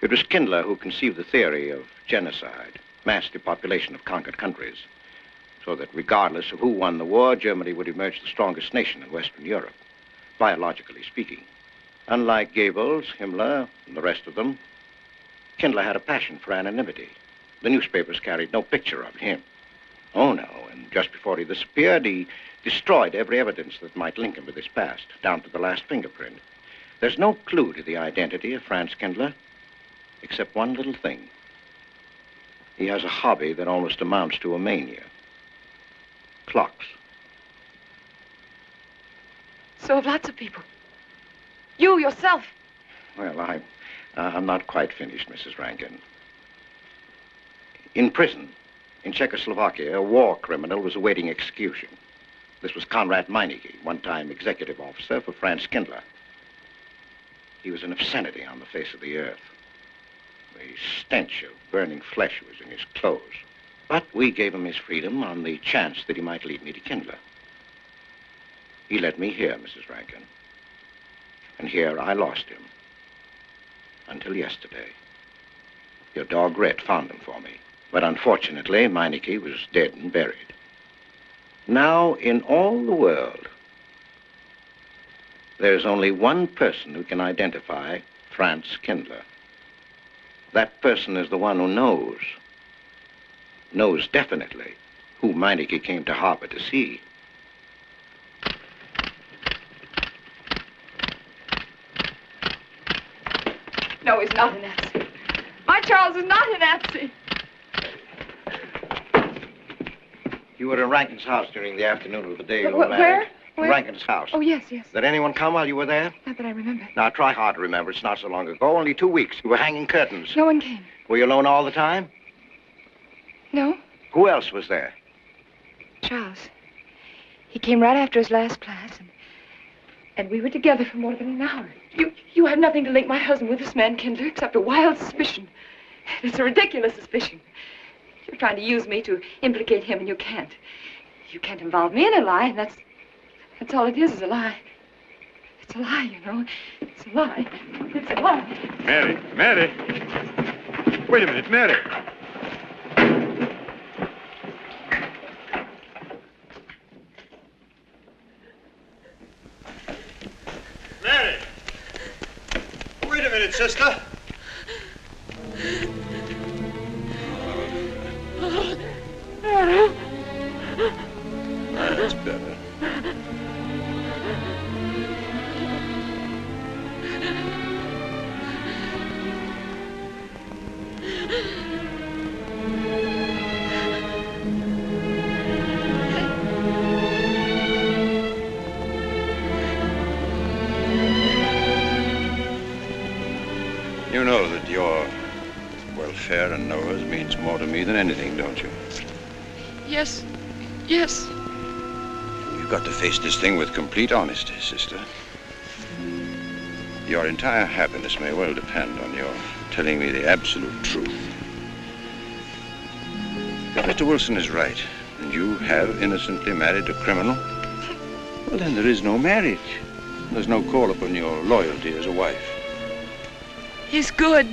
It was Kindler who conceived the theory of genocide, mass depopulation of conquered countries, so that regardless of who won the war, Germany would emerge the strongest nation in Western Europe, biologically speaking. Unlike Goebbels, Himmler, and the rest of them, Kindler had a passion for anonymity. The newspapers carried no picture of him. Oh, no, and just before he disappeared, he destroyed every evidence that might link him with his past, down to the last fingerprint. There's no clue to the identity of Franz Kindler, except one little thing. He has a hobby that almost amounts to a mania. Clocks. So have lots of people. You yourself. Well, I'm not quite finished, Mrs. Rankin. In prison, in Czechoslovakia, a war criminal was awaiting execution. This was Conrad Meineke, one-time executive officer for Franz Kindler. He was an obscenity on the face of the earth. The stench of burning flesh was in his clothes. But we gave him his freedom on the chance that he might lead me to Kindler. He led me here, Mrs. Rankin. And here I lost him. Until yesterday. Your dog Red found him for me. But unfortunately, Meineke was dead and buried. Now, in all the world, there's only one person who can identify Franz Kindler. That person is the one who knows definitely who Meineke came to Harper to see. No, he's not a Nazi. My Charles is not a Nazi. You were in Rankin's house during the afternoon of the day you were Where? married. Where? Rankin's house. Oh, yes. Did anyone come while you were there? Not that I remember. Now, try hard to remember. It's not so long ago. Only 2 weeks. You were hanging curtains. No one came. Were you alone all the time? No. Who else was there? Charles. He came right after his last class, and we were together for more than an hour. You have nothing to link my husband with this man, Kindler, except a wild suspicion. It's a ridiculous suspicion. You're trying to use me to implicate him, and you can't. You can't involve me in a lie, and that's all it is a lie. It's a lie, you know. It's a lie. It's a lie. Mary. Wait a minute, Mary. Mary! Wait a minute, sister. That's better. You know that your welfare and Noah's means more to me than anything, don't you? Yes. Yes. You've got to face this thing with complete honesty, sister. Your entire happiness may well depend on your telling me the absolute truth. If Mr. Wilson is right, and you have innocently married a criminal, well, then there is no marriage. There's no call upon your loyalty as a wife. He's good.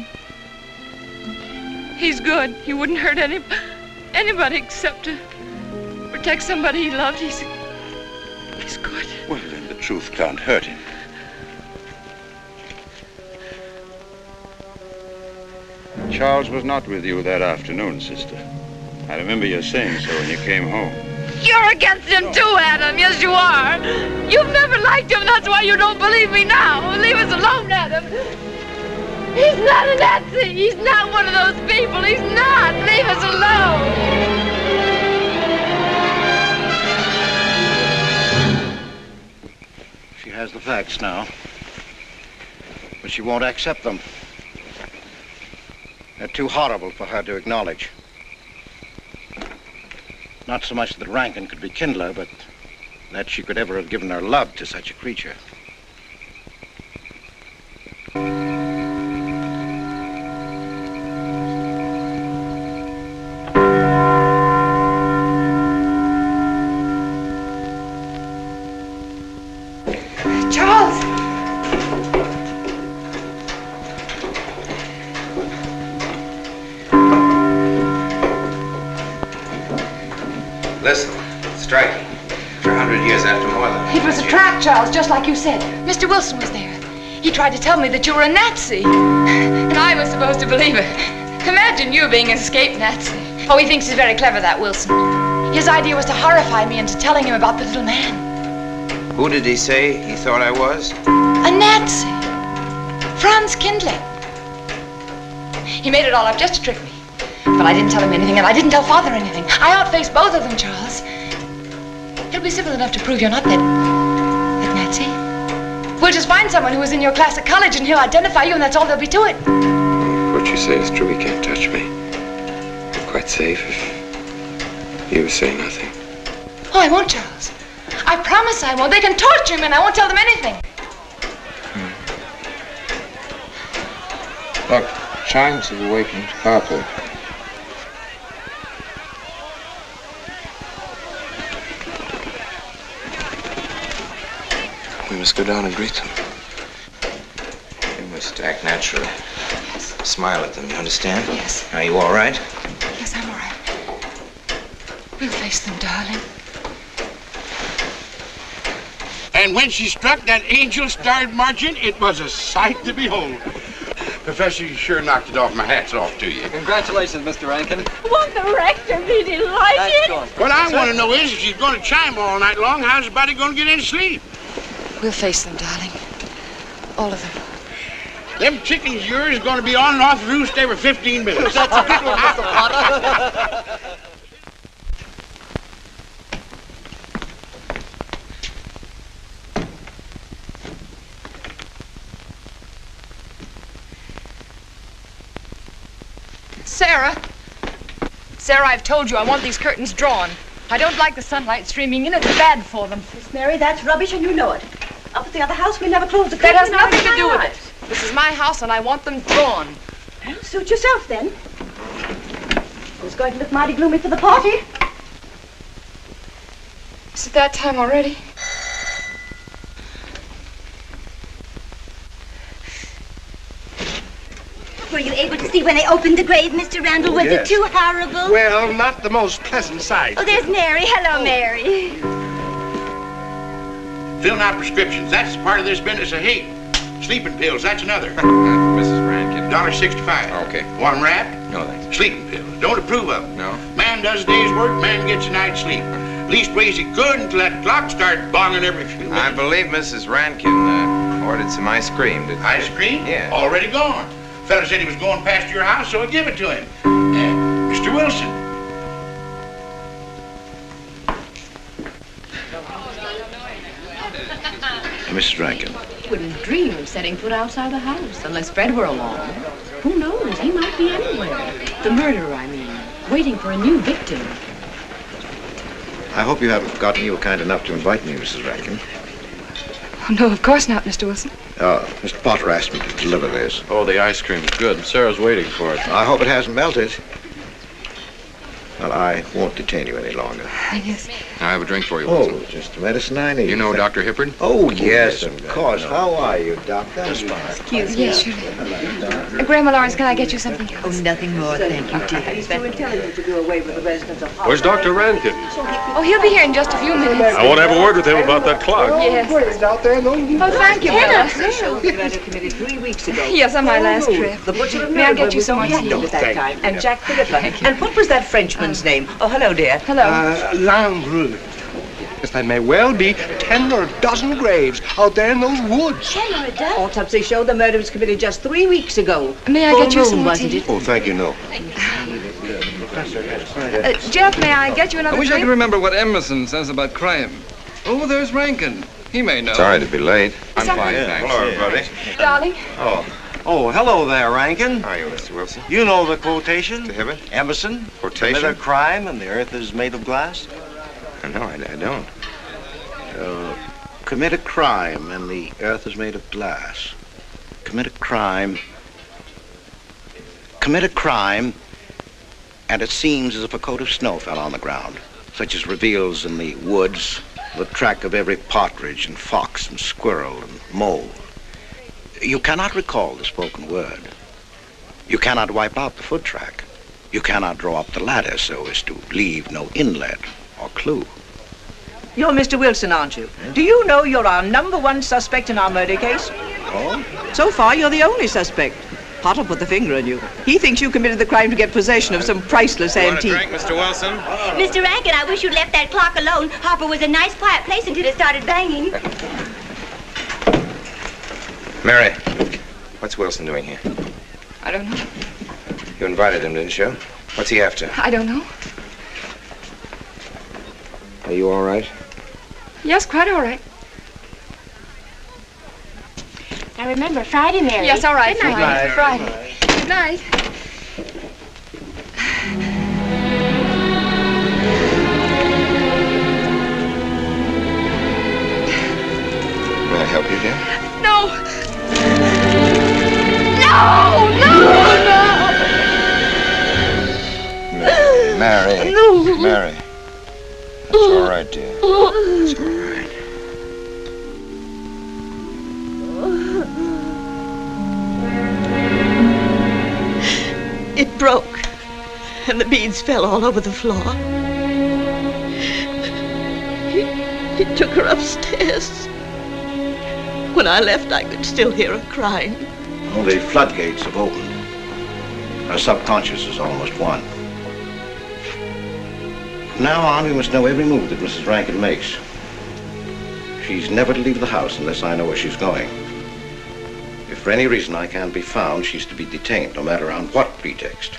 He's good. He wouldn't hurt anybody except to protect somebody he loved. He's good. Well, then the truth can't hurt him. Charles was not with you that afternoon, sister. I remember you saying so when you came home. You're against him too, Adam. Yes, you are. You've never liked him. That's why you don't believe me now. Leave us alone, Adam. He's not a Nazi. He's not one of those people. He's not. Leave us alone. She has the facts now, but she won't accept them. They're too horrible for her to acknowledge. Not so much that Rankin could be Kindler, but that she could ever have given her love to such a creature. Charles! Listen, striking. For 100 years after more than... It was a trap, Charles, just like you said. Mr. Wilson was there. He tried to tell me that you were a Nazi. And I was supposed to believe it. Imagine you being an escaped Nazi. Oh, he thinks he's very clever, that Wilson. His idea was to horrify me into telling him about the little man. Who did he say he thought I was? A Nazi. Franz Kindler. He made it all up just to trick me. But I didn't tell him anything, and I didn't tell Father anything. I outfaced both of them, Charles. He'll be civil enough to prove you're not that Nazi. We'll just find someone who was in your class at college, and he'll identify you, and that's all there'll be to it. What you say is true. He can't touch me. I'm quite safe if you say nothing. Oh, I won't, Charles. I promise I won't. They can torture me, and I won't tell them anything. Look, chimes have awakened Harper. We must go down and greet them. You must act naturally. Yes. Smile at them, you understand? Yes. Are you all right? Yes, I'm all right. We'll face them, darling. And when she struck that angel-starred margin, it was a sight to behold. Professor, you sure knocked it off. My hat's off to you. Congratulations, Mr. Rankin. Won't the rector be delighted? What I want to know is, if she's going to chime all night long, how's the body going to get any sleep? We'll face them, darling. All of them. Them chickens of yours are going to be on and off the roost every 15 minutes. That's a good one, Mr. Potter. Sarah. Sarah, I've told you I want these curtains drawn. I don't like the sunlight streaming in. It's bad for them. Miss Mary, that's rubbish and you know it. Up at the other house, we never close the That curtains. has nothing to do with it. This is my house and I want them drawn. Well, suit yourself then. It's going to look mighty gloomy for the party. Is it that time already? Were you able to see when they opened the grave, Mr. Randall? Was yes. it too horrible? Well, not the most pleasant sight. Oh, there's Mary. Hello, Mary. Filling out prescriptions, that's part of this business of hate. Sleeping pills, that's another. Mrs. Rankin. $1.65. Okay. One wrap? No, thanks. Sleeping pills. Don't approve of them. No. Man does a day's work, man gets a night's sleep. Leastways he could until that clock started bonging every few minutes. I believe Mrs. Rankin ordered some ice cream. Ice cream? Yeah. Already gone. Fella said he was going past your house, so I give it to him. Mr. Wilson. Mrs. Rankin. Wouldn't dream of setting foot outside the house unless Fred were along. Who knows? He might be anywhere. The murderer, I mean. Waiting for a new victim. I hope you haven't forgotten you were kind enough to invite me, Mrs. Rankin. Oh, no, of course not, Mr. Wilson. Mr. Potter asked me to deliver this. Oh, the ice cream's good. Sarah's waiting for it. I hope it hasn't melted. Well, I won't detain you any longer. Yes. I have a drink for you, Oh, Wilson. just the medicine I need. You know Dr. Hippard? Oh, yes, of course. How are you, Doctor? Excuse me. Yes, sure. Grandma Lawrence, can I get you something else? Oh, nothing more, thank you, dear. He's too intelligent to do away with the residents of Where's Dr. Rankin? Oh, he'll be here in just a few minutes. I want to have a word with him about that clock. Yes. Out there, no. Oh, thank you, Bella. committee 3 weeks ago. Yes, on my last trip. The butcher of May I get Millwood you was some on more hand tea? at that time, and Jack Philippa. And what was that Frenchman's name? Oh, hello, dear. Hello. Langreux. Yes, there may well be 10 or a dozen graves out there in those woods. 10 or a dozen? Autopsy showed the murder was committed just 3 weeks ago. May I Full get you some moon, more wasn't tea? it? Oh, thank you, no. Jeff, may I get you another I wish I drink? could remember what Emerson says about crime. Oh, there's Rankin. He may know. Sorry to be late. I'm fine, thanks. Hello, everybody. Darling. Oh, hello there, Rankin. How are you, Mr. Wilson? You know the quotation? Mr. Hibbert? Emerson. Quotation? Commit a crime and the earth is made of glass. No, I don't. Commit a crime and the earth is made of glass. Commit a crime. Commit a crime and it seems as if a coat of snow fell on the ground, such as reveals in the woods the track of every partridge and fox and squirrel and mole. You cannot recall the spoken word. You cannot wipe out the foot track. You cannot draw up the ladder so as to leave no inlet or clue. You're Mr. Wilson, aren't you? Do you know you're our #1 suspect in our murder case? Oh? So far, you're the only suspect. Potter put the finger on you. He thinks you committed the crime to get possession of some priceless antique. Mr. Wilson? Mr. Rankin, I wish you'd left that clock alone. Harper was a nice, quiet place until it started banging. Mary, what's Wilson doing here? I don't know. You invited him, didn't you? What's he after? I don't know. Are you all right? Yes, quite all right. Now remember, Friday, Mary. Yes, all right. Good night. Friday. Good night. May I help you, dear? No. No, Mary. No. Mary. It's all right, dear. It's all right. It broke, and the beads fell all over the floor. He took her upstairs. When I left, I could still hear her crying. Well, the floodgates have opened. Her subconscious is almost won. From now on, we must know every move that Mrs. Rankin makes. She's never to leave the house unless I know where she's going. If for any reason I can't be found, she's to be detained, no matter on what pretext.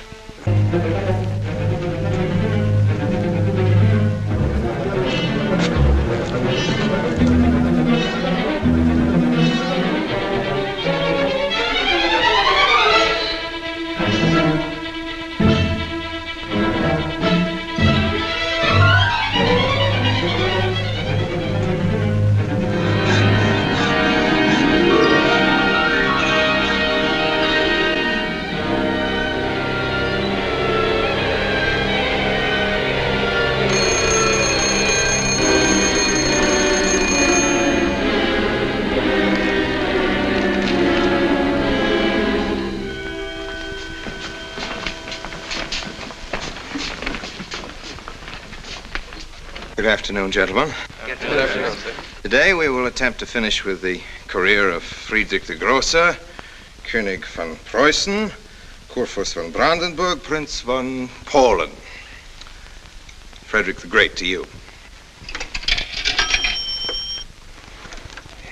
Good afternoon, gentlemen. Good afternoon, sir. Today we will attempt to finish with the career of Friedrich the Große, König von Preußen, Kurfürst von Brandenburg, Prince von Polen. Frederick the Great to you.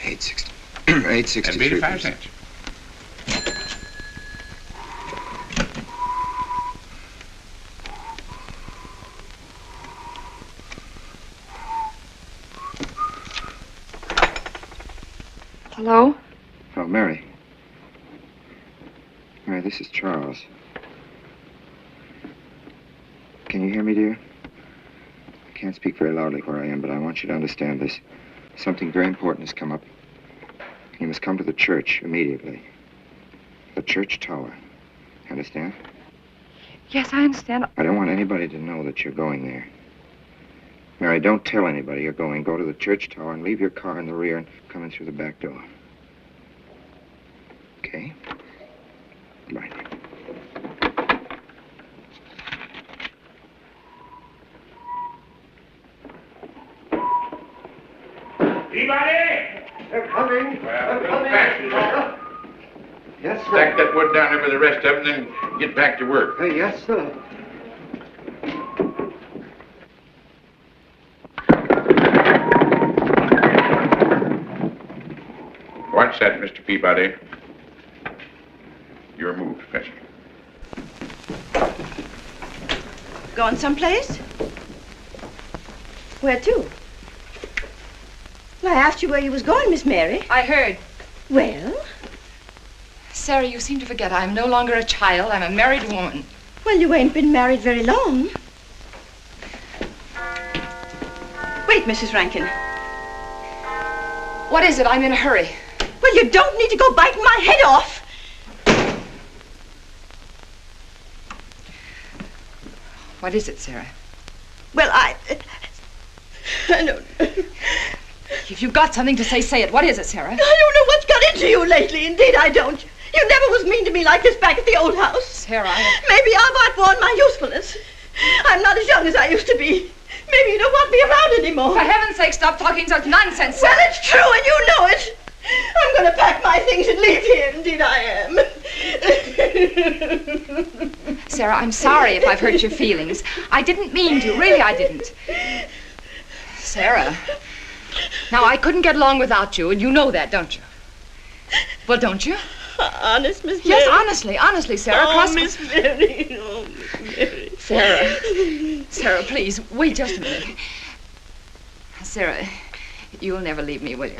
863. That'd be 85 cents. Hello? Oh, Mary. Mary, this is Charles. Can you hear me, dear? can't speak very loudly where I am, but I want you to understand this. Something very important has come up. You must come to the church immediately. The church tower. Understand? Yes, I understand. I don't want anybody to know that you're going there. Mary, don't tell anybody you're going. Go to the church tower and leave your car in the rear and come in through the back door. Okay? Right. Anybody? They're coming. Well, They're coming. fast. Yes, sir. Stack that wood down there with the rest of them, then get back to work. Yes, sir. Watch that, Mr. Peabody. Your move, Professor. Going someplace? Where to? Well, I asked you where you was going, Miss Mary. I heard. Well? Sarah, you seem to forget I'm no longer a child. I'm a married woman. Well, you ain't been married very long. Wait, Mrs. Rankin. What is it? I'm in a hurry. Well, you don't need to go biting my head off. What is it, Sarah? Well, I don't know. If you've got something to say, say it. What is it, Sarah? I don't know what's got into you lately. Indeed, I don't. You never was mean to me like this back at the old house. Sarah, Maybe I've outworn my usefulness. I'm not as young as I used to be. Maybe you don't want me around anymore. For heaven's sake, stop talking such nonsense, Sarah. Well, it's true, and you know it. I'm going to pack my things and leave here. Indeed, I am. Sarah, I'm sorry if I've hurt your feelings. I didn't mean to. Really, I didn't. Sarah. Now, I couldn't get along without you, and you know that, don't you? Well, don't you? Honest, Miss Mary? Yes, honestly, Sarah. Oh, Miss Mary. Oh, Miss Mary. Sarah, please, wait just a minute. Sarah, you'll never leave me, will you?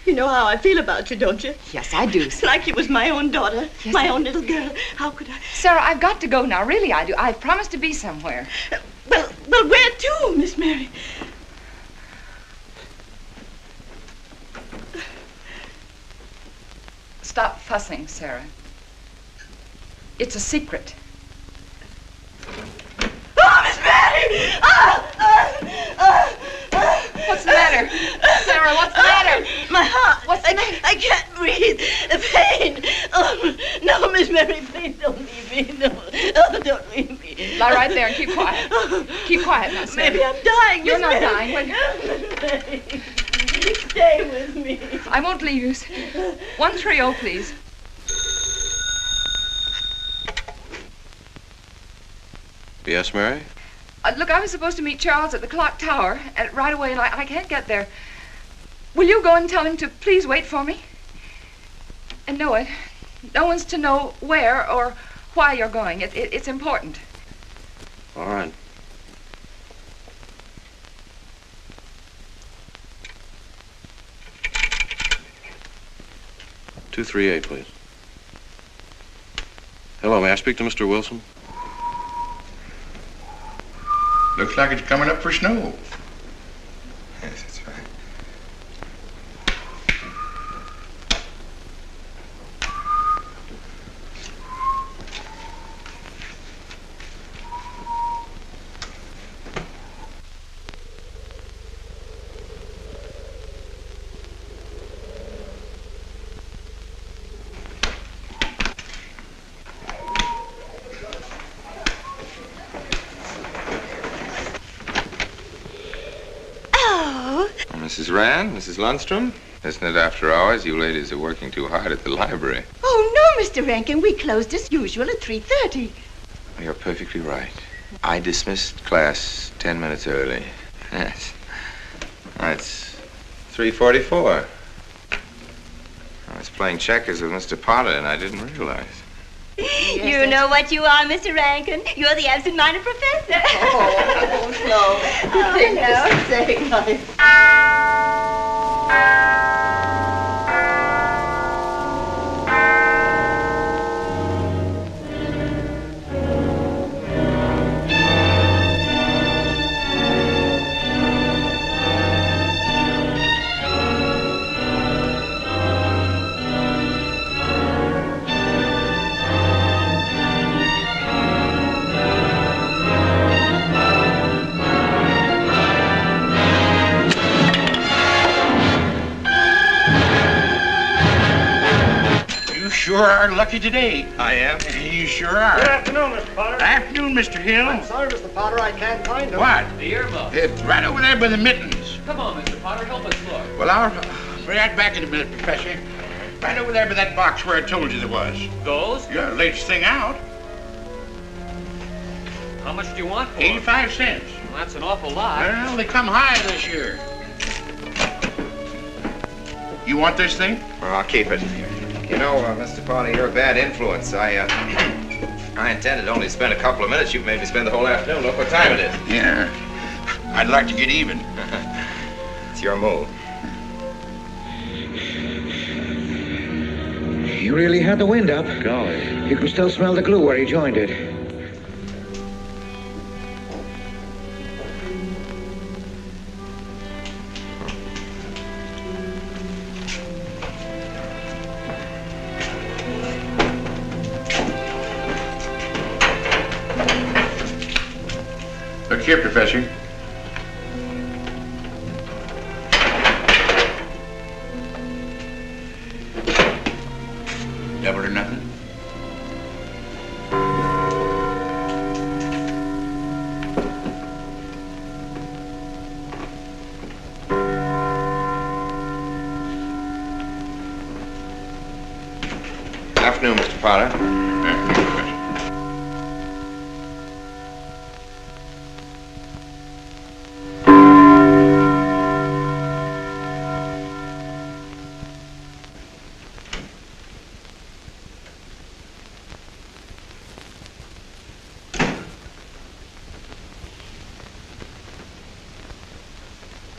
You know how I feel about you, don't you? Yes, I do. It's like you was my own daughter, Yes, my own little girl. How could I? Sarah, I've got to go now. Really, I do. I've promised to be somewhere. Well, where to, Miss Mary? Stop fussing, Sarah. It's a secret. Oh, Miss Mary! What's the matter? Sarah, what's the matter? My heart. What's the matter? I can't breathe. The pain. Oh, no, Miss Mary, please don't leave me. No, don't leave me. Lie right there and keep quiet. Keep quiet now, Sarah. Maybe I'm dying. You're Miss not Mary. dying. Stay with me. I won't leave you. 130, please. Yes, Mary? Look, I was supposed to meet Charles at the clock tower right away, and I can't get there. Will you go and tell him to please wait for me? And no one's to know where or why you're going. It's important. All right. "238, please. Hello, may I speak to Mr. Wilson? Looks like it's coming up for snow. Yes, that's right. Mrs. Rand, Mrs. Lundstrom, isn't it after hours? You ladies are working too hard at the library. Oh, no, Mr. Rankin. We closed as usual at 3:30. You're perfectly right. I dismissed class 10 minutes early. Yes. It's 3:44. I was playing checkers with Mr. Potter, and I didn't realize. You know what you are, Mr. Rankin. You're the absent-minded professor. Oh, no. Oh, Things no. to say, my... sure are lucky today. I am. You sure are. Good afternoon, Mr. Potter. Afternoon, Mr. Hill. I'm sorry, Mr. Potter, I can't find him. What? The earmuff. It's right over there by the mittens. Come on, Mr. Potter, help us look. Well, I'll be right back in a minute, Professor. Right over there by that box where I told you there was. Those? Yeah, latest thing out. How much do you want for 85 cents. Well, that's an awful lot. Well, they come high this year. You want this thing? Well, I'll keep it. You know, Mr. Potter, you're a bad influence. I intended only to spend a couple of minutes. You've made me spend the whole afternoon. Look what time it is. Yeah. I'd like to get even. It's your move. You really had the wind up. Golly. You can still smell the glue where he joined it. Look here, Professor. Double or nothing? Afternoon, Mr. Potter.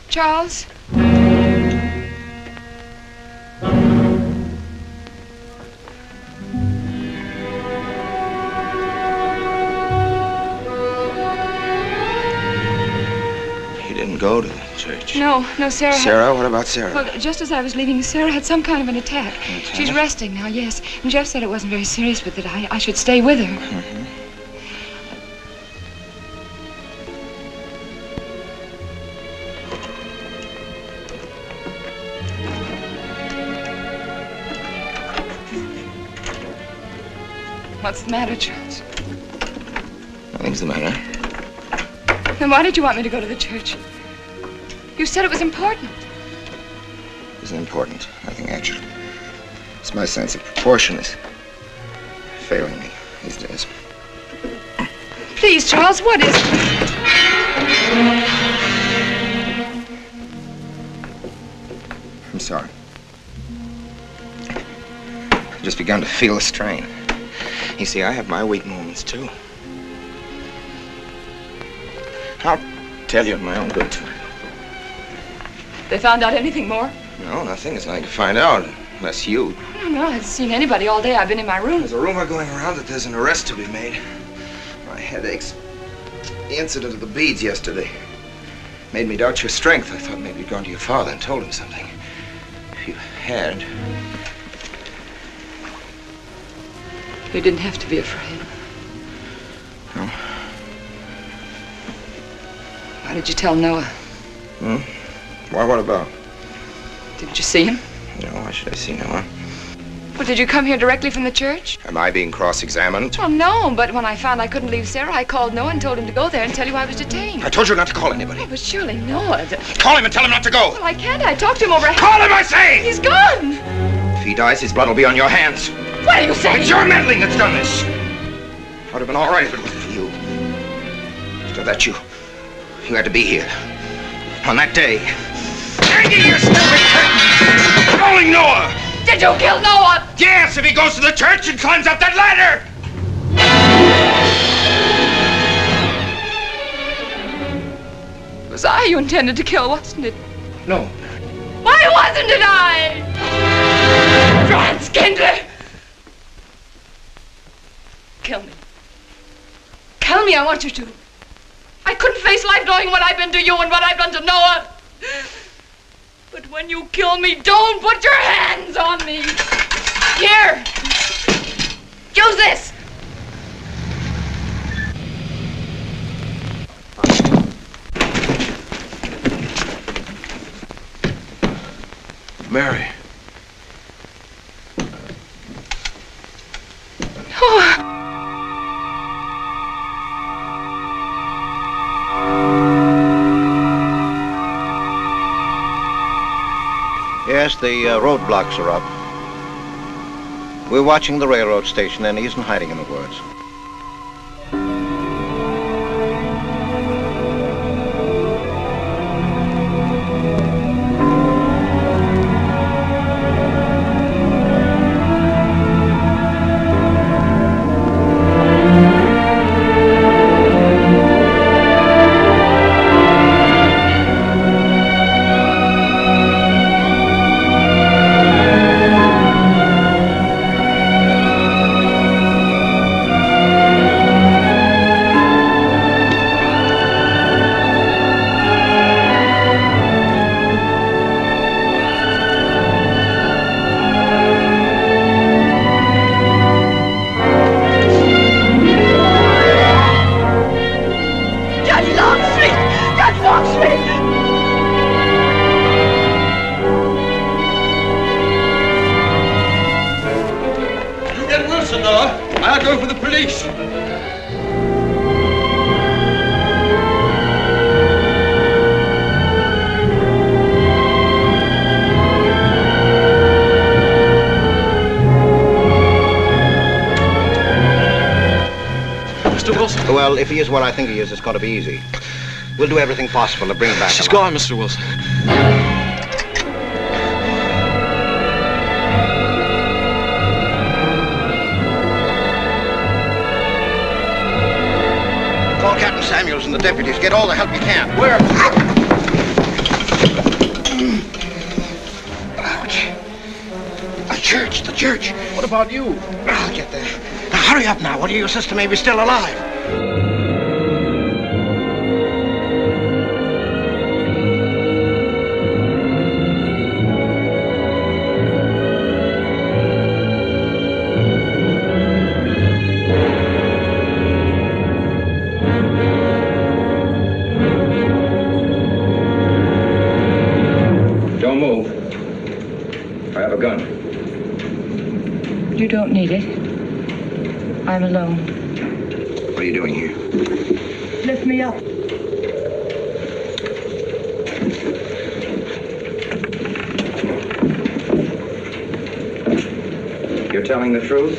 Charles? He didn't go to the church. No, Sarah. Sarah? What about Sarah? Well, just as I was leaving, Sarah had some kind of an attack. She's resting now, yes. And Jeff said it wasn't very serious, but that I should stay with her. Mm-hmm. What's the matter, Charles? Nothing's the matter. Then why did you want me to go to the church? You said it was important. It isn't important. Nothing actually. It's my sense of proportion is failing me these days. Please, Charles, what is it? I'm sorry. I've just begun to feel a strain. You see, I have my weak moments, too. I'll tell you in my own good time. They found out anything more? No, nothing is going to find out, unless you. No, I haven't seen anybody all day. I've been in my room. There's a rumor going around that there's an arrest to be made. My head aches. The incident of the beads yesterday made me doubt your strength. I thought maybe you'd gone to your father and told him something. If you had... You didn't have to be afraid. No? Why did you tell Noah? Hmm? Why, what about? Didn't you see him? No, why should I see Noah? Well, did you come here directly from the church? Am I being cross-examined? Well, no, but when I found I couldn't leave Sarah, I called Noah and told him to go there and tell you I was detained. I told you not to call anybody. Oh, but surely Noah... Call him and tell him not to go! Well, I can't. I talked to him over... Call him, I say! He's gone! If he dies, his blood will be on your hands. What are you saying? It's your meddling that's done this. I would have been all right if it wasn't for you. So that you had to be here. On that day. Hanging your stupid curtain! Calling Noah! Did you kill Noah? Yes, if he goes to the church and climbs up that ladder! It was I you intended to kill, wasn't it? No. Why wasn't it I? Franz Kindler! Kill me. Kill me, I want you to. I couldn't face life knowing what I've been to you and what I've done to Noah. But when you kill me, don't put your hands on me. Here. Use this. Mary. Yes, the roadblocks are up. We're watching the railroad station, and he isn't hiding in the woods. I'll go for the police. Mr. Wilson? Well, if he is what I think he is, it's going to be easy. We'll do everything possible to bring him back. She's gone, Mr. Wilson. Call Captain Samuels and the deputies. Get all the help you can. Where? Ouch. The church. What about you? I'll get there. Now, hurry up now. One of your sister may be still alive. Don't move. I have a gun. You don't need it. I'm alone. What are you doing here? Lift me up. You're telling the truth?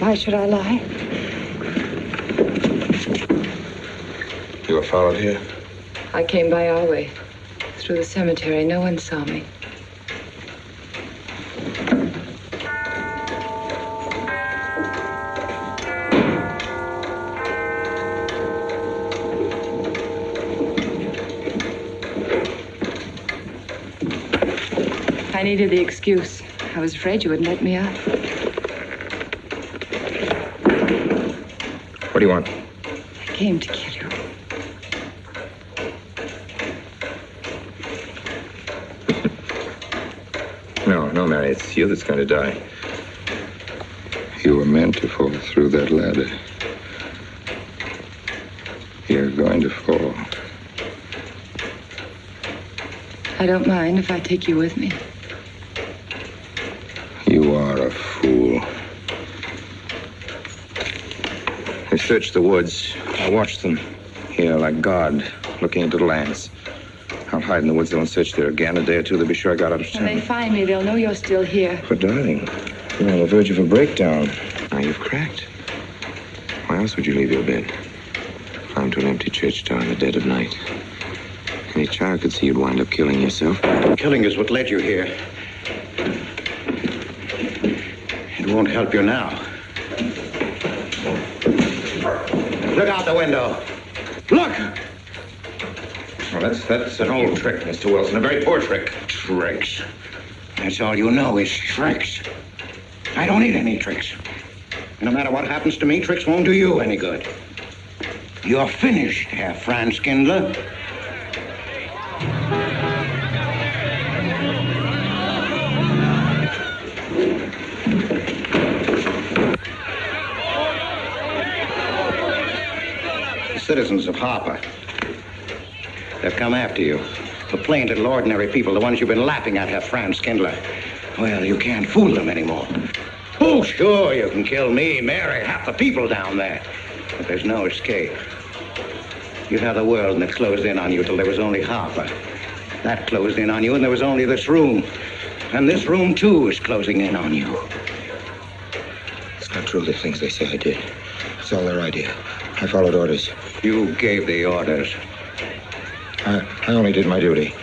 Why should I lie? You were followed here? I came by our way. Through the cemetery. No one saw me. I needed the excuse. I was afraid you wouldn't let me out. What do you want? I came to kill you. No, Mary, it's you that's going to die. You were meant to fall through that ladder. You're going to fall. I don't mind if I take you with me. You are a fool. I searched the woods. I watched them here like God, looking into the lands. I'll hide in the woods. They won't search there again. A day or two, they'll be sure I got out of When they town. find me, they'll know you're still here. But, darling, you're on the verge of a breakdown. Now you've cracked. Why else would you leave your bed? Climb to an empty church door in the dead of night. Any child could see you'd wind up killing yourself. Killing is what led you here. It won't help you now. Look out the window. Look! Well, that's an old trick, Mr. Wilson. A very poor trick. Tricks. That's all you know is tricks. I don't need any tricks. No matter what happens to me, tricks won't do you any good. You're finished, Herr Franz Kindler. The citizens of Harper. They've come after you. The plain little ordinary people, the ones you've been laughing at, Herr Franz Kindler. Well, you can't fool them anymore. Oh, sure, you can kill me, Mary, half the people down there. But there's no escape. You'd have the world and it closed in on you till there was only Harper. That closed in on you, and there was only this room. And this room, too, is closing in on you. It's not true, the things they say I did. It's all their idea. I followed orders. You gave the orders. I only did my duty.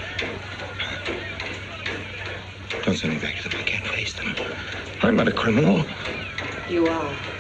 Don't send me back to them. I can't face them. I'm not a criminal. You are.